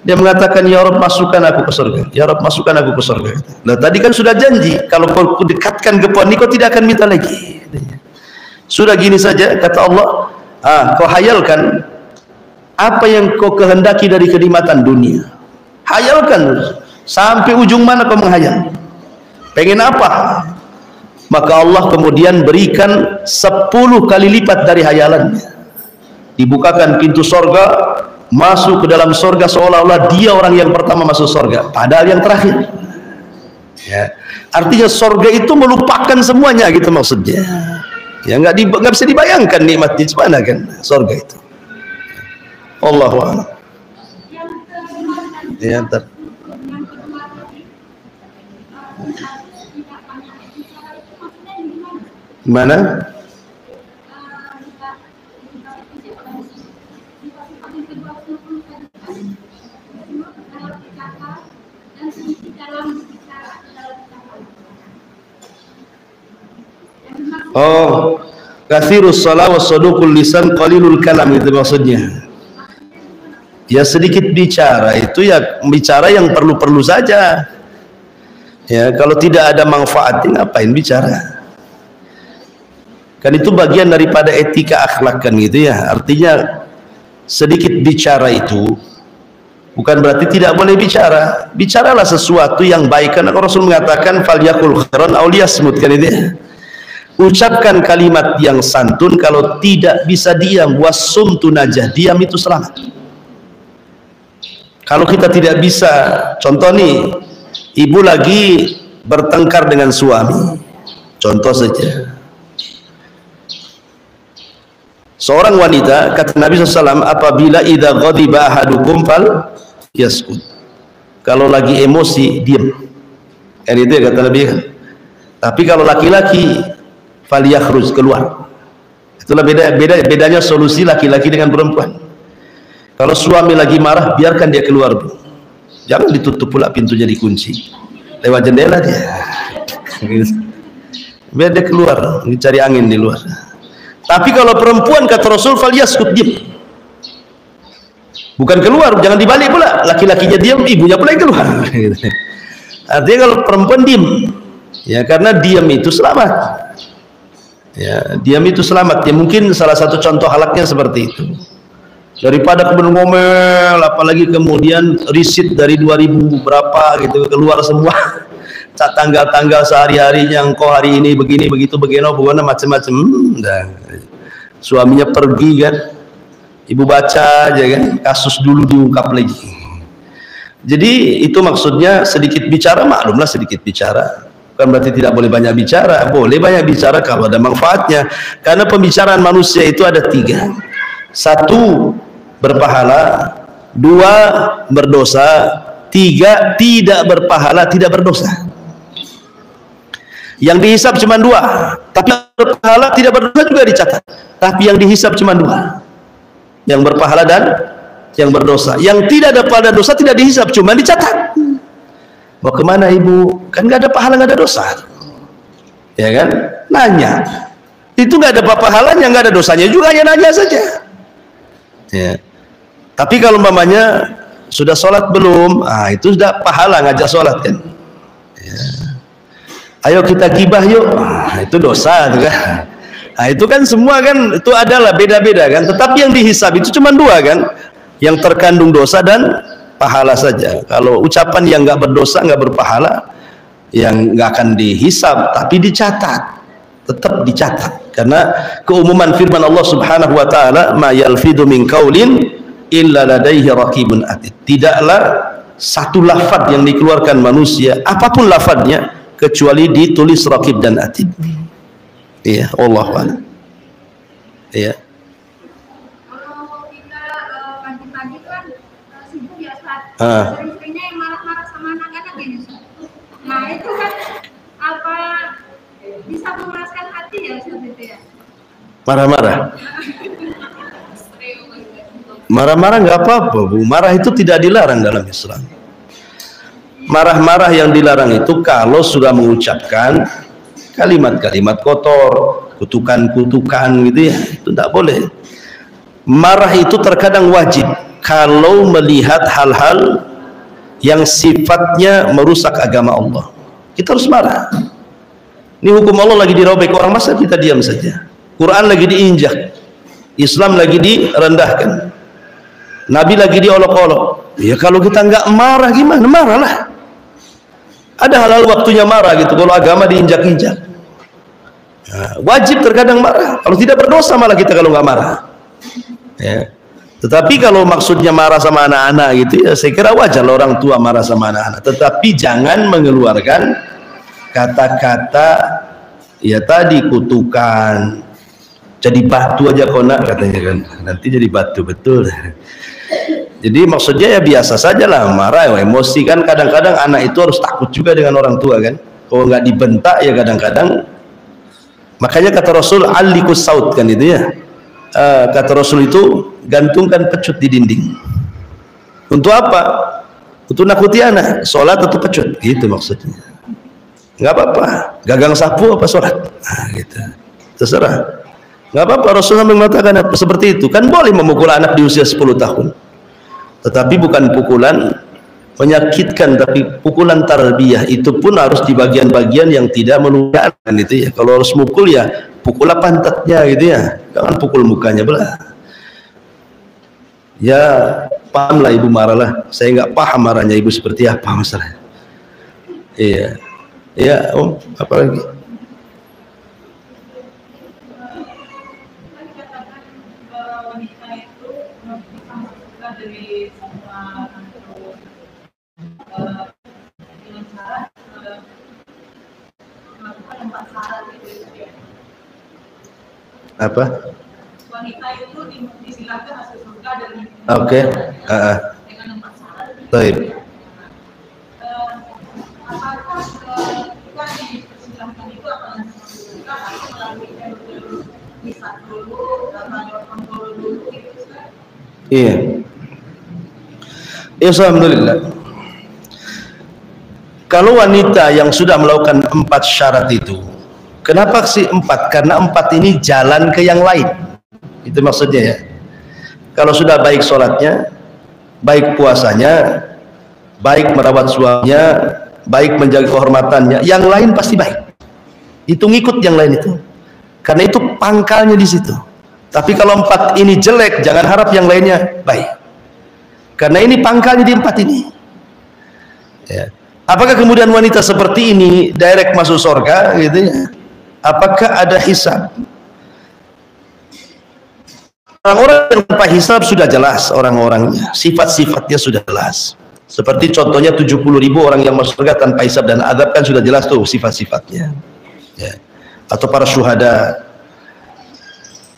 Dia mengatakan, ya Rabb, masukkan aku ke surga. Ya Rabb, masukkan aku ke surga. Nah, tadi kan sudah janji, kalau kau dekatkan ke pohon ini, kau tidak akan minta lagi. Sudah gini saja, kata Allah, kau hayalkan apa yang kau kehendaki dari kenikmatan dunia. Hayalkan, sampai ujung mana kau menghayal. Pengen apa? Maka Allah kemudian berikan 10 kali lipat dari hayalannya. Dibukakan pintu surga, masuk ke dalam surga seolah-olah dia orang yang pertama masuk surga, padahal yang terakhir. Ya. Artinya surga itu melupakan semuanya gitu maksudnya. Ya nggak bisa dibayangkan nikmatnya gimana kan surga itu. Allahu a'lam. Ya, Gimana? Oh, katsirus shalah wa saduqul lisan qalilul kalam, itu maksudnya. Ya sedikit bicara itu ya bicara yang perlu-perlu saja. Ya kalau tidak ada manfaatnya ngapain bicara? Kan itu bagian daripada etika akhlak kan gitu ya. Artinya sedikit bicara itu bukan berarti tidak boleh bicara. Bicaralah sesuatu yang baik, karena Rasul mengatakan falyakul khairan aw liyasmut kan itu ya. Ucapkan kalimat yang santun, kalau tidak bisa diam, wasumtu najah, diam itu selamat. Kalau kita tidak bisa, contoh nih, ibu lagi bertengkar dengan suami, contoh saja. Seorang wanita, kata Nabi SAW, apabila idza ghadiba ahadukum fal yaskut. Kalau lagi emosi, diam. Kan itu ya kata Nabi kan. Tapi kalau laki-laki, fal yakhruj, keluar. Itulah bedanya solusi laki-laki dengan perempuan. Kalau suami lagi marah, biarkan dia keluar, Bu. Jangan ditutup pula pintunya, dikunci. Lewat jendela dia. Biar dia keluar, cari angin di luar. Tapi kalau perempuan, kata Rasul, falyaskut, diam. Bukan keluar, jangan dibalik pula. Laki-lakinya diam, ibunya pula yang keluar. Artinya kalau perempuan diam, ya karena diam itu selamat. Ya, diam itu selamat. Ya mungkin salah satu contoh halaknya seperti itu. Daripada kemudian ngomel, apalagi kemudian risit dari 2000 berapa gitu keluar semua, tanggal-tanggal sehari-harinya, engkau hari ini begini begitu begini macam-macam. Suaminya pergi kan, ibu baca aja kan, kasus dulu diungkap lagi. Jadi itu maksudnya sedikit bicara, maklumlah sedikit bicara. Bukan berarti tidak boleh banyak bicara, boleh banyak bicara kalau ada manfaatnya. Karena pembicaraan manusia itu ada 3. 1, berpahala, 2, berdosa, 3, tidak berpahala, tidak berdosa. Yang dihisab cuma 2, tapi berpahala tidak berdosa juga dicatat. Tapi yang dihisab cuma 2, yang berpahala dan yang berdosa. Yang tidak ada pahala dosa tidak dihisab, cuma dicatat. Mau kemana ibu? Kan nggak ada pahala, nggak ada dosa, ya kan? Nanya, itu nggak ada pahalanya, nggak ada dosanya juga, hanya nanya saja. Ya. Tapi kalau umpamanya sudah sholat belum, itu sudah pahala ngajak sholat kan. Ya. Ayo kita gibah yuk, itu dosa itu kan. Itu kan semua kan itu adalah beda-beda kan. Tetapi yang dihisab itu cuma 2 kan, yang terkandung dosa dan pahala saja. Kalau ucapan yang nggak berdosa, nggak berpahala, yang nggak akan dihisab, tapi dicatat, tetap dicatat. Karena keumuman firman Allah Subhanahu wa taala, ma yalfidu min qaulin illa ladaihi raqibun atid. Tidaklah satu lafaz yang dikeluarkan manusia, apapun lafaznya, kecuali ditulis raqib dan atid. Iya, Allah a'lam. Iya.
Kalau kita pagi-pagi kan sibuk ya Ustaz. Sering-seringnya yang marah-marah sama anak-anak ini. Nah, itu kan apa bisa memeraskan hati ya Ustaz itu ya? Marah-marah.
Marah-marah nggak apa-apa, Bu. Marah itu tidak dilarang dalam Islam. Marah-marah yang dilarang itu kalau sudah mengucapkan kalimat-kalimat kotor, kutukan-kutukan gitu ya, itu tidak boleh. Marah itu terkadang wajib kalau melihat hal-hal yang sifatnya merusak agama Allah. Kita harus marah. Ini hukum Allah lagi dirobek orang, masa kita diam saja? Quran lagi diinjak, Islam lagi direndahkan, Nabi lagi diolok-olok. Ya kalau kita nggak marah gimana? Marahlah. Ada hal-hal waktunya marah gitu. Kalau agama diinjak-injak, nah, wajib terkadang marah. Kalau tidak berdosa malah kita kalau nggak marah. Ya. Tetapi kalau maksudnya marah sama anak-anak gitu ya, saya kira wajar orang tua marah sama anak-anak. Tetapi jangan mengeluarkan kata-kata ya tadi kutukan. Jadi batu aja kau nak katanya kan. Nanti jadi batu betul. Jadi maksudnya ya biasa saja lah, marah, emosi kan. Kadang-kadang anak itu harus takut juga dengan orang tua kan. Kalau nggak dibentak ya kadang-kadang. Makanya kata Rasul alikus saut kan itu ya. Kata Rasul itu gantungkan pecut di dinding. Untuk apa? Untuk nakuti anak. Sholat atau pecut? Gitu maksudnya. Nggak apa-apa. Gagang sapu apa sholat? Nah, gitu. Terserah. Nggak apa-apa, Rasulullah mengatakan seperti itu. Kan boleh memukul anak di usia 10 tahun. Tetapi bukan pukulan menyakitkan, tapi pukulan tarbiyah. Itu pun harus di bagian-bagian yang tidak melukai gitu ya. Kalau harus mukul ya pukul pantatnya gitu ya. Jangan pukul mukanya belah. Ya pahamlah ibu marah lah. Saya nggak paham marahnya ibu seperti apa masalahnya. Iya. Ya Om, apa lagi? Apa?
Wanita itu disilakan masuk surga dari
Oke.
dengan 4 syarat.
Baik.
Apakah kita disilahkan itu akan masuk surga atau melalui jalur hisab dulu, melalui kontrol dulu gitu kan?
Iya. Ya, alhamdulillah. Kalau wanita yang sudah melakukan 4 syarat itu, kenapa sih 4? Karena 4 ini jalan ke yang lain. Itu maksudnya ya. Kalau sudah baik sholatnya, baik puasanya, baik merawat suaminya, baik menjaga kehormatannya, yang lain pasti baik. Itu ngikut yang lain itu. Karena itu pangkalnya di situ. Tapi kalau 4 ini jelek, jangan harap yang lainnya baik. Karena ini pangkalnya di 4 ini. Ya. Apakah kemudian wanita seperti ini direct masuk surga gitu ya? Apakah ada hisab? Orang-orang yang tanpa hisab sudah jelas orang-orangnya, sifat-sifatnya sudah jelas. Seperti contohnya 70.000 orang yang masuk surga tanpa hisab dan azab, kan sudah jelas tuh sifat-sifatnya. Ya. Atau para syuhada.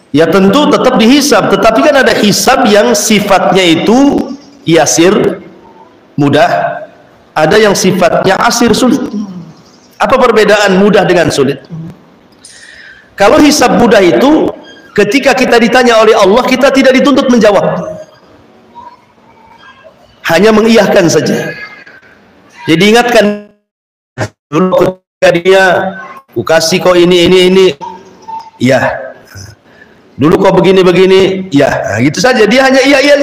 Ya tentu tetap dihisab, tetapi kan ada hisab yang sifatnya itu yasir, mudah. Ada yang sifatnya asir, sulit. Apa perbedaan mudah dengan sulit? Kalau hisab mudah itu, ketika kita ditanya oleh Allah, kita tidak dituntut menjawab, hanya mengiyahkan saja. Jadi ingatkan dulu ketika dia, ku kasih kau ini, ya. Dulu kau begini, ya. Nah, gitu saja. Dia hanya iya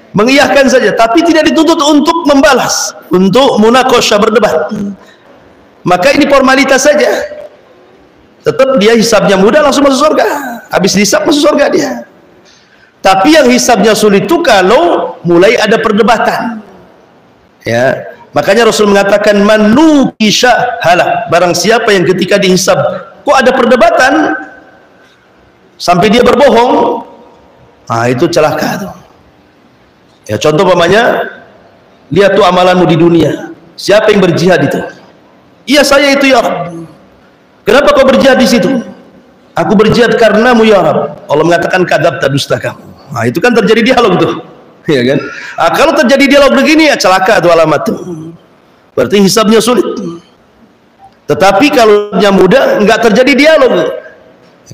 mengiyahkan saja, tapi tidak dituntut untuk membalas, untuk munakosha, berdebat. Maka ini formalitas saja. Tetap dia hisabnya mudah, langsung masuk surga. Habis hisab masuk surga dia. Tapi yang hisabnya sulit itu kalau mulai ada perdebatan. Ya, makanya Rasul mengatakan manukisha halak. Barang siapa yang ketika dihisab kok ada perdebatan sampai dia berbohong, nah itu celaka tuh. Ya, contoh pamannya, lihat tuh amalanmu di dunia. Siapa yang berjihad itu? Iya saya itu ya Rabb. Kenapa kau berjihad di situ? Aku berjihad karenamu ya Rabb. Allah mengatakan kadzabta, dusta kamu. Nah itu kan terjadi dialog tuh, ya kan? Nah, kalau terjadi dialog begini ya celaka tuh alamat tuh. Berarti hisabnya sulit. Tetapi kalau yang mudah nggak terjadi dialog.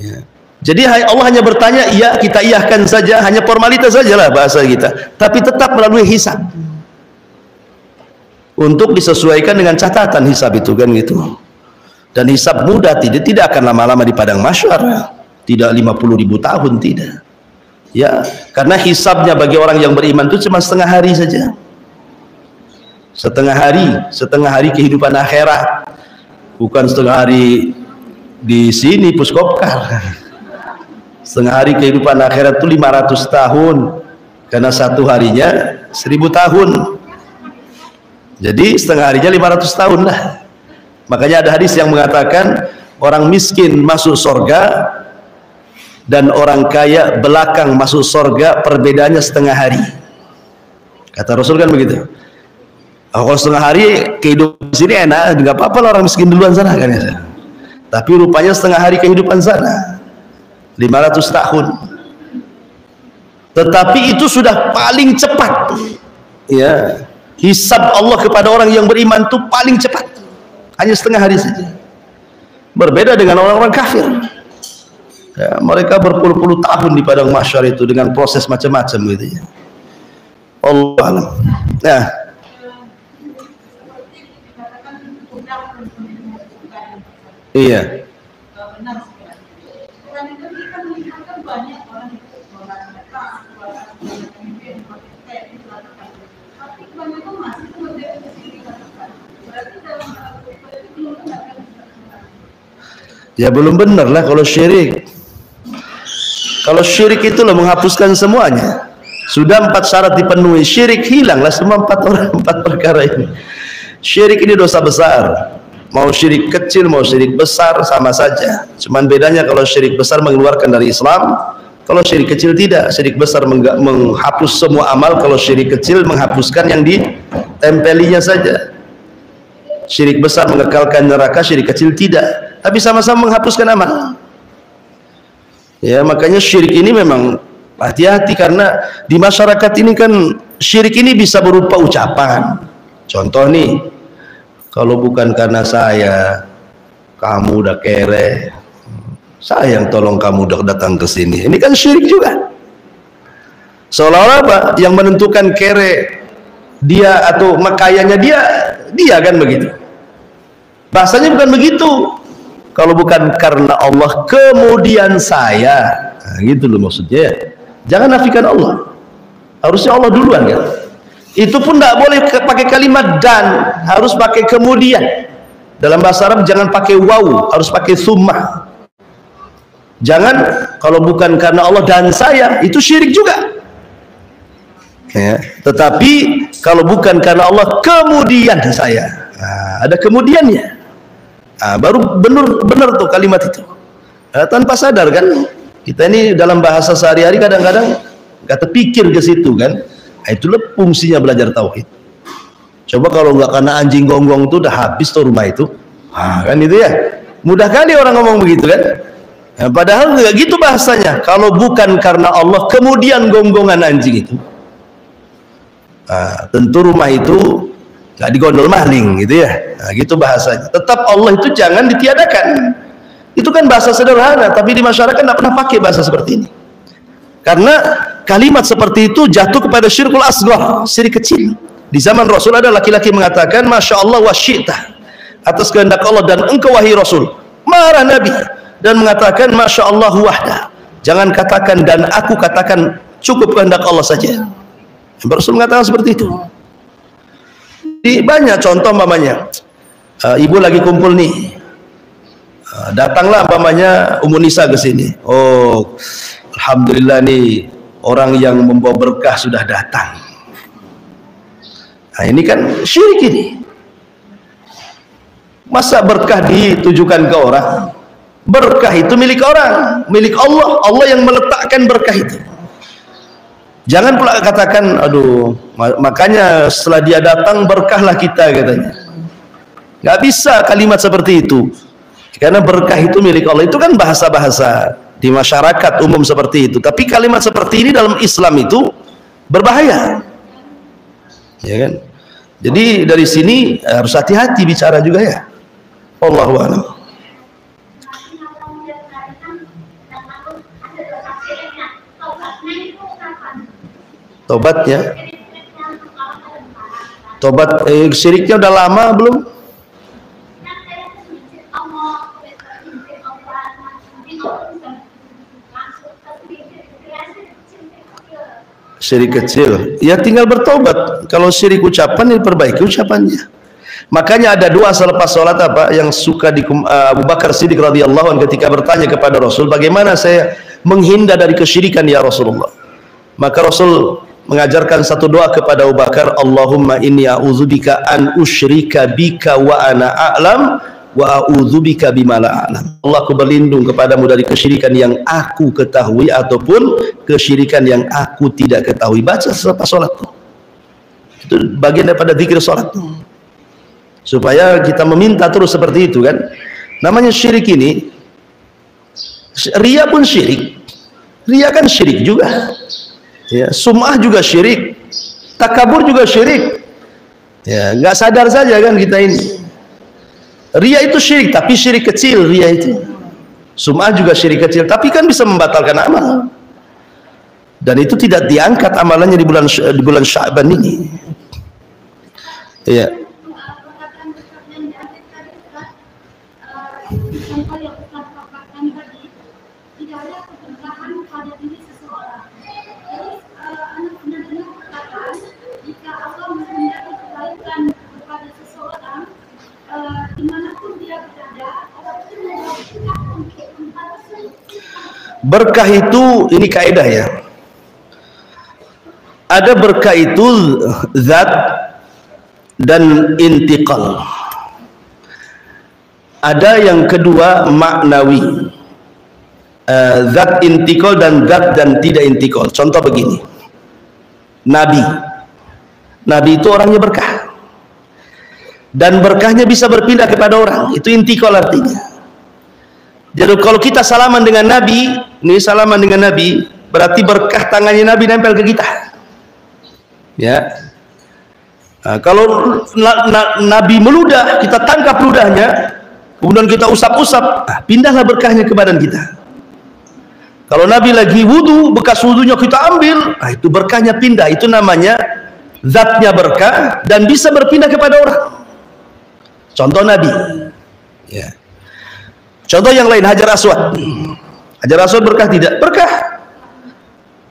Ya. Jadi Allah hanya bertanya, iya kita iyahkan saja, hanya formalitas sajalah bahasa kita. Tapi tetap melalui hisab. Untuk disesuaikan dengan catatan hisab itu kan gitu. Dan hisab mudah, tidak akan lama-lama di padang mahsyar. Tidak 50.000 tahun, tidak. Ya, karena hisabnya bagi orang yang beriman itu cuma setengah hari saja. Setengah hari kehidupan akhirat. Bukan setengah hari di sini puskopkar. Setengah hari kehidupan akhirat itu 500 tahun, karena satu harinya 1000 tahun. Jadi setengah harinya 500 tahun lah. Makanya ada hadis yang mengatakan orang miskin masuk surga dan orang kaya belakang masuk surga, perbedaannya setengah hari. Kata Rasul kan begitu. Kalau setengah hari kehidupan sini enak, nggak apa-apa orang miskin duluan sana kan ya. Tapi rupanya setengah hari kehidupan sana 500 tahun. Tetapi itu sudah paling cepat. Ya, hisab Allah kepada orang yang beriman itu paling cepat. Hanya setengah hari saja. Berbeda dengan orang-orang kafir. Ya, mereka berpuluh-puluh tahun di padang mahsyar itu dengan proses macam-macam gitu ya. Allah alam. Nah, iya. Ya belum benar lah kalau syirik. Kalau syirik itu loh menghapuskan semuanya. Sudah 4 syarat dipenuhi, syirik hilanglah semua 4 perkara ini. Syirik ini dosa besar. Mau syirik kecil, mau syirik besar sama saja. Cuman bedanya kalau syirik besar mengeluarkan dari Islam, kalau syirik kecil tidak. Syirik besar menghapus semua amal, kalau syirik kecil menghapuskan yang ditempelinya saja. Syirik besar mengekalkan neraka, syirik kecil tidak. Tapi sama-sama menghapuskan amal. Ya, makanya syirik ini memang hati-hati, karena di masyarakat ini kan syirik ini bisa berupa ucapan. Contoh nih, kalau bukan karena saya, kamu udah kere. Sayang tolong kamu udah datang ke sini. Ini kan syirik juga. Seolah-olah apa? Yang menentukan kere dia atau makayanya dia kan begitu. Bahasanya bukan begitu. Kalau bukan karena Allah, kemudian saya. Nah, gitu loh maksudnya. Jangan nafikan Allah. Harusnya Allah duluan kan. Itu pun tidak boleh pakai kalimat dan, harus pakai kemudian. Dalam bahasa Arab jangan pakai waw, harus pakai summa. Jangan kalau bukan karena Allah dan saya, itu syirik juga. Ya, tetapi kalau bukan karena Allah kemudian saya. Nah, ada kemudiannya. Nah, baru benar tuh kalimat itu. Nah, tanpa sadar kan, kita ini dalam bahasa sehari-hari kadang-kadang nggak terpikir ke situ kan. Nah, itulah fungsinya belajar tauhid. Coba kalau nggak karena anjing gonggong itu udah habis tuh rumah itu. Nah, kan itu ya. Mudah kali orang ngomong begitu kan. Nah, padahal nggak gitu bahasanya. Kalau bukan karena Allah kemudian gonggongan anjing itu. Nah, tentu rumah itu nggak digondol maling gitu ya. Nah, gitu bahasanya. Tetap Allah itu jangan ditiadakan. Itu kan bahasa sederhana, tapi di masyarakat nggak pernah pakai bahasa seperti ini. Karena kalimat seperti itu jatuh kepada syirkul asghar, syirik kecil. Di zaman Rasul ada laki-laki mengatakan, Masya Allah wa syi'ta, atas kehendak Allah dan engkau wahai Rasul. Marah Nabi dan mengatakan, Masya Allah wahda. Jangan katakan dan aku, katakan cukup kehendak Allah saja. Rasul mengatakan seperti itu. Banyak contoh umpamanya, ibu lagi kumpul nih, datanglah umpamanya Ummu Nisa ke sini. Oh, alhamdulillah nih orang yang membawa berkah sudah datang. Nah, ini kan syirik ini. Masa berkah ditujukan ke orang? Berkah itu milik orang, milik Allah. Allah yang meletakkan berkah itu. Jangan pula katakan, aduh, makanya setelah dia datang berkahlah kita katanya. Nggak bisa kalimat seperti itu. Karena berkah itu milik Allah. Itu kan bahasa-bahasa di masyarakat umum seperti itu. Tapi kalimat seperti ini dalam Islam itu berbahaya. Ya kan? Jadi dari sini harus hati-hati bicara juga ya. Wallahu a'lam. Tobatnya, tobat syiriknya udah lama belum? Syirik kecil, ya tinggal bertobat. Kalau syirik ucapan, diperbaiki ucapannya. Makanya ada doa selepas sholat apa yang suka di Abu Bakar Siddiq radhiyallahu anhu ketika bertanya kepada Rasul, bagaimana saya menghindar dari kesyirikan ya Rasulullah? Maka Rasul mengajarkan satu doa kepada Abu Bakar, Allahumma inni a'udzubika an usyrika bika wa ana a'lam wa a'udzubika bima la a'lam. Allah, aku berlindung kepadamu dari kesyirikan yang aku ketahui ataupun kesyirikan yang aku tidak ketahui. Baca selepas sholat. Itu bagian daripada zikir sholat. Supaya kita meminta terus seperti itu kan. Namanya syirik ini, riya pun syirik. Riya kan syirik juga. Ya, sum'ah juga syirik, takabur juga syirik. Ya, nggak sadar saja kan kita ini. Riya itu syirik, tapi syirik kecil riya itu. Sum'ah juga syirik kecil, tapi kan bisa membatalkan amal. Dan itu tidak diangkat amalannya di bulan Sya'ban ini. Ya.
dimanapun dia berada, Allah itu memberikan untuk tempat tersebut.
Berkah itu, ini kaidah ya. Ada berkah itu zat dan intiqal. Ada yang kedua maknawi. Zat intiqal dan zat dan tidak intiqal. Contoh begini. Nabi itu orangnya berkah. Dan berkahnya bisa berpindah kepada orang. Itu intiqal artinya. Jadi kalau kita salaman dengan Nabi, ini salaman dengan Nabi, berarti berkah tangannya Nabi nempel ke kita. Ya. Nah, kalau Nabi meludah, kita tangkap ludahnya, kemudian kita usap-usap, pindahlah berkahnya ke badan kita. Kalau Nabi lagi wudu, bekas wudunya kita ambil, itu berkahnya pindah. Itu namanya zatnya berkah dan bisa berpindah kepada orang. Contoh Nabi. Ya. Contoh yang lain, Hajar Aswad. Hajar Aswad berkah tidak? Berkah.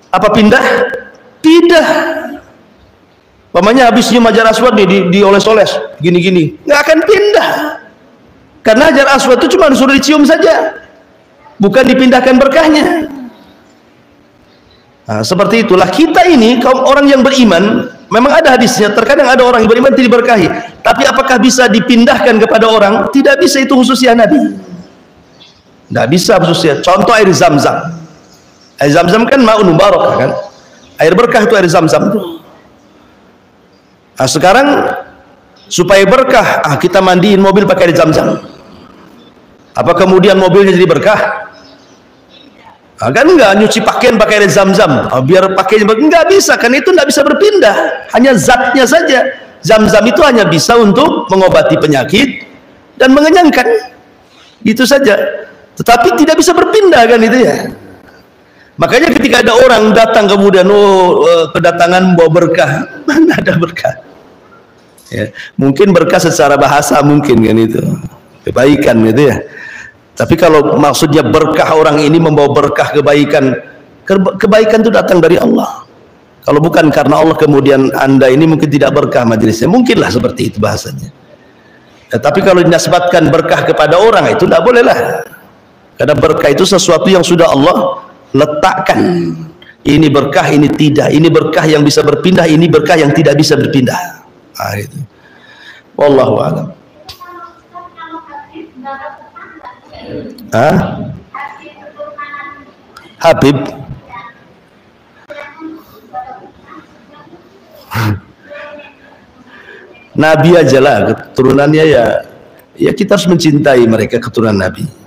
Apa pindah? Tidak. Pamannya habis nyium Hajar Aswad nih, dioles-oles gini-gini, nggak akan pindah. Karena Hajar Aswad itu cuma suruh dicium saja, bukan dipindahkan berkahnya. Nah, seperti itulah kita ini kaum orang yang beriman. Memang ada hadisnya, terkadang ada orang yang beriman tidak diberkahi, tapi apakah bisa dipindahkan kepada orang? Tidak bisa, itu khususnya Nabi. Tidak bisa khususnya. Contoh air Zam-Zam. Air Zam-Zam kan ma'un mubarakah kan? Air berkah itu air Zam-Zam itu. Nah, sekarang supaya berkah, kita mandiin mobil pakai air Zam-Zam. Apa kemudian mobilnya jadi berkah? Kan enggak, nyuci pakaian pakai air Zam-Zam. Biar pakainya enggak bisa, kan itu enggak bisa berpindah. Hanya zatnya saja. Zam-Zam itu hanya bisa untuk mengobati penyakit dan mengenyangkan. Itu saja. Tetapi tidak bisa berpindah kan itu ya. Makanya ketika ada orang datang kemudian kedatangan bawa berkah, mana ada berkah? Ya, mungkin berkah secara bahasa mungkin kan itu kebaikan gitu ya. Tapi kalau maksudnya berkah orang ini membawa berkah kebaikan, kebaikan itu datang dari Allah. Kalau bukan karena Allah kemudian Anda ini mungkin tidak berkah majelisnya, mungkinlah seperti itu bahasanya. Ya, tapi kalau dinasbatkan berkah kepada orang itu tidak bolehlah. Karena berkah itu sesuatu yang sudah Allah letakkan. Ini berkah, ini tidak. Ini berkah yang bisa berpindah, ini berkah yang tidak bisa berpindah. Itu. Wallahu a'lam. Habib. Nabi aja lah keturunannya ya kita harus mencintai mereka keturunan Nabi.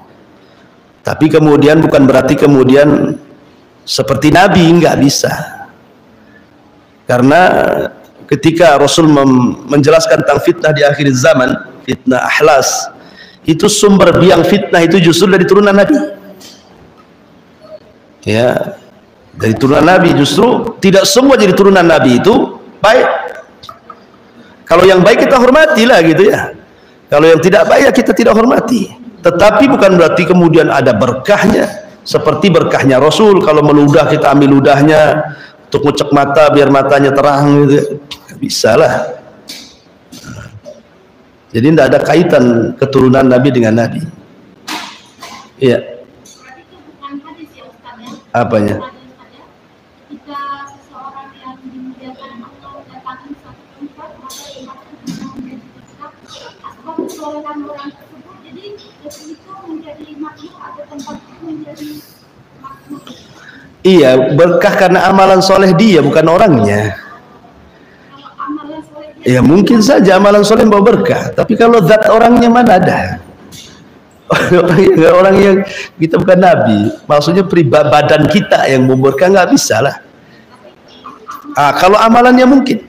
Tapi kemudian bukan berarti kemudian seperti Nabi, nggak bisa. Karena ketika Rasul menjelaskan tentang fitnah di akhir zaman, fitnah ahlas, itu sumber biang fitnah itu justru dari turunan Nabi. Ya, dari turunan Nabi. Justru tidak semua jadi turunan Nabi itu baik. Kalau yang baik kita hormatilah gitu ya. Kalau yang tidak baik ya kita tidak hormati. Tetapi bukan berarti kemudian ada berkahnya seperti berkahnya Rasul. Kalau meludah kita ambil ludahnya untuk ngucek mata biar matanya terang gitu. Bisa lah. Jadi tidak ada kaitan keturunan Nabi dengan Nabi. Iya. Apanya?
Jika seseorang yang dimuliakan Allah datang ke satu tempat, maka sebab kesolehan orang tersebut, jadi itu menjadi makhluk atau tempat itu menjadi makhluk.
Iya, berkah karena amalan soleh dia, bukan orangnya.
Kalau amalan soleh dia,
Ya mungkin saja amalan soleh bawa berkah, tapi kalau zat orangnya mana ada? Orang yang kita bukan Nabi, maksudnya pribadi badan kita yang memberkah, nggak bisa lah. Kalau amalannya mungkin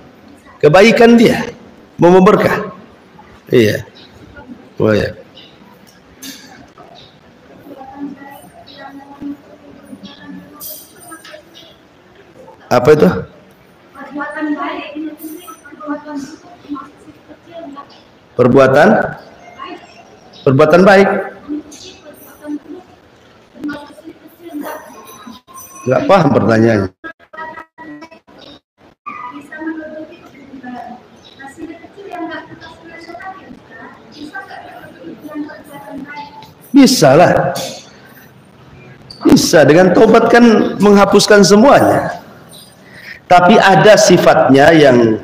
kebaikan dia mau memberkah. Iya. Oh ya. Apa itu?
perbuatan baik, perbuatan buruk masih kecil enggak?
Perbuatan baik.
Perbuatan buruk masih kecil enggak?
Nggak paham pertanyaannya.
Bisa menutupi hasil kecil yang enggak kita selesaikan, bisa enggak?
Bisa lah. Bisa, dengan taubat kan menghapuskan semuanya. Tapi ada sifatnya yang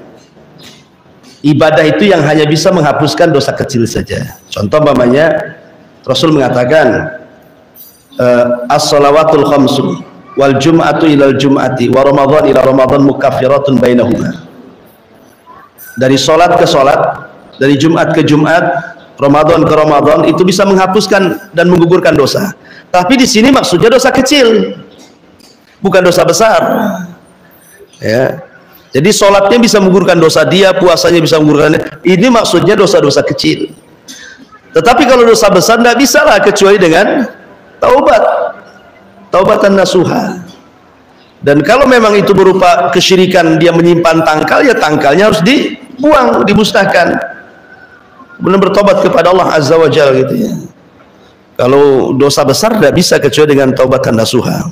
ibadah itu yang hanya bisa menghapuskan dosa kecil saja. Contoh umpamanya Rasul mengatakan as-salawatul khamsu wal jum'atu ilal jum'ati wa ramadhan ila ramadhan mukaffiratun bainahuma. Dari salat ke salat, dari Jumat ke Jumat, Ramadan ke Ramadan, itu bisa menghapuskan dan menggugurkan dosa. Tapi di sini maksudnya dosa kecil, bukan dosa besar. Ya. Jadi sholatnya bisa menggugurkan dosa dia, puasanya bisa menggugurkan. Ini maksudnya dosa-dosa kecil. Tetapi kalau dosa besar tidak bisa lah kecuali dengan taubat, taubatan nasuha. Dan kalau memang itu berupa kesyirikan, dia menyimpan tangkal, ya tangkalnya harus dibuang, dimusnahkan. Benar bertobat kepada Allah Azza wa Jalla gitu ya. Kalau dosa besar tidak bisa kecuali dengan taubatan nasuha.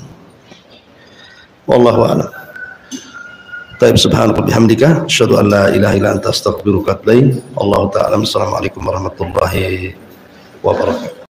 Wallahu a'lam. Taib subhanaka bihamdika asyhadu an la ilaha illa anta astaghfiruka wa atubu ilaik. Allahu ta'ala. Assalamualaikum warahmatullahi wabarakatuh.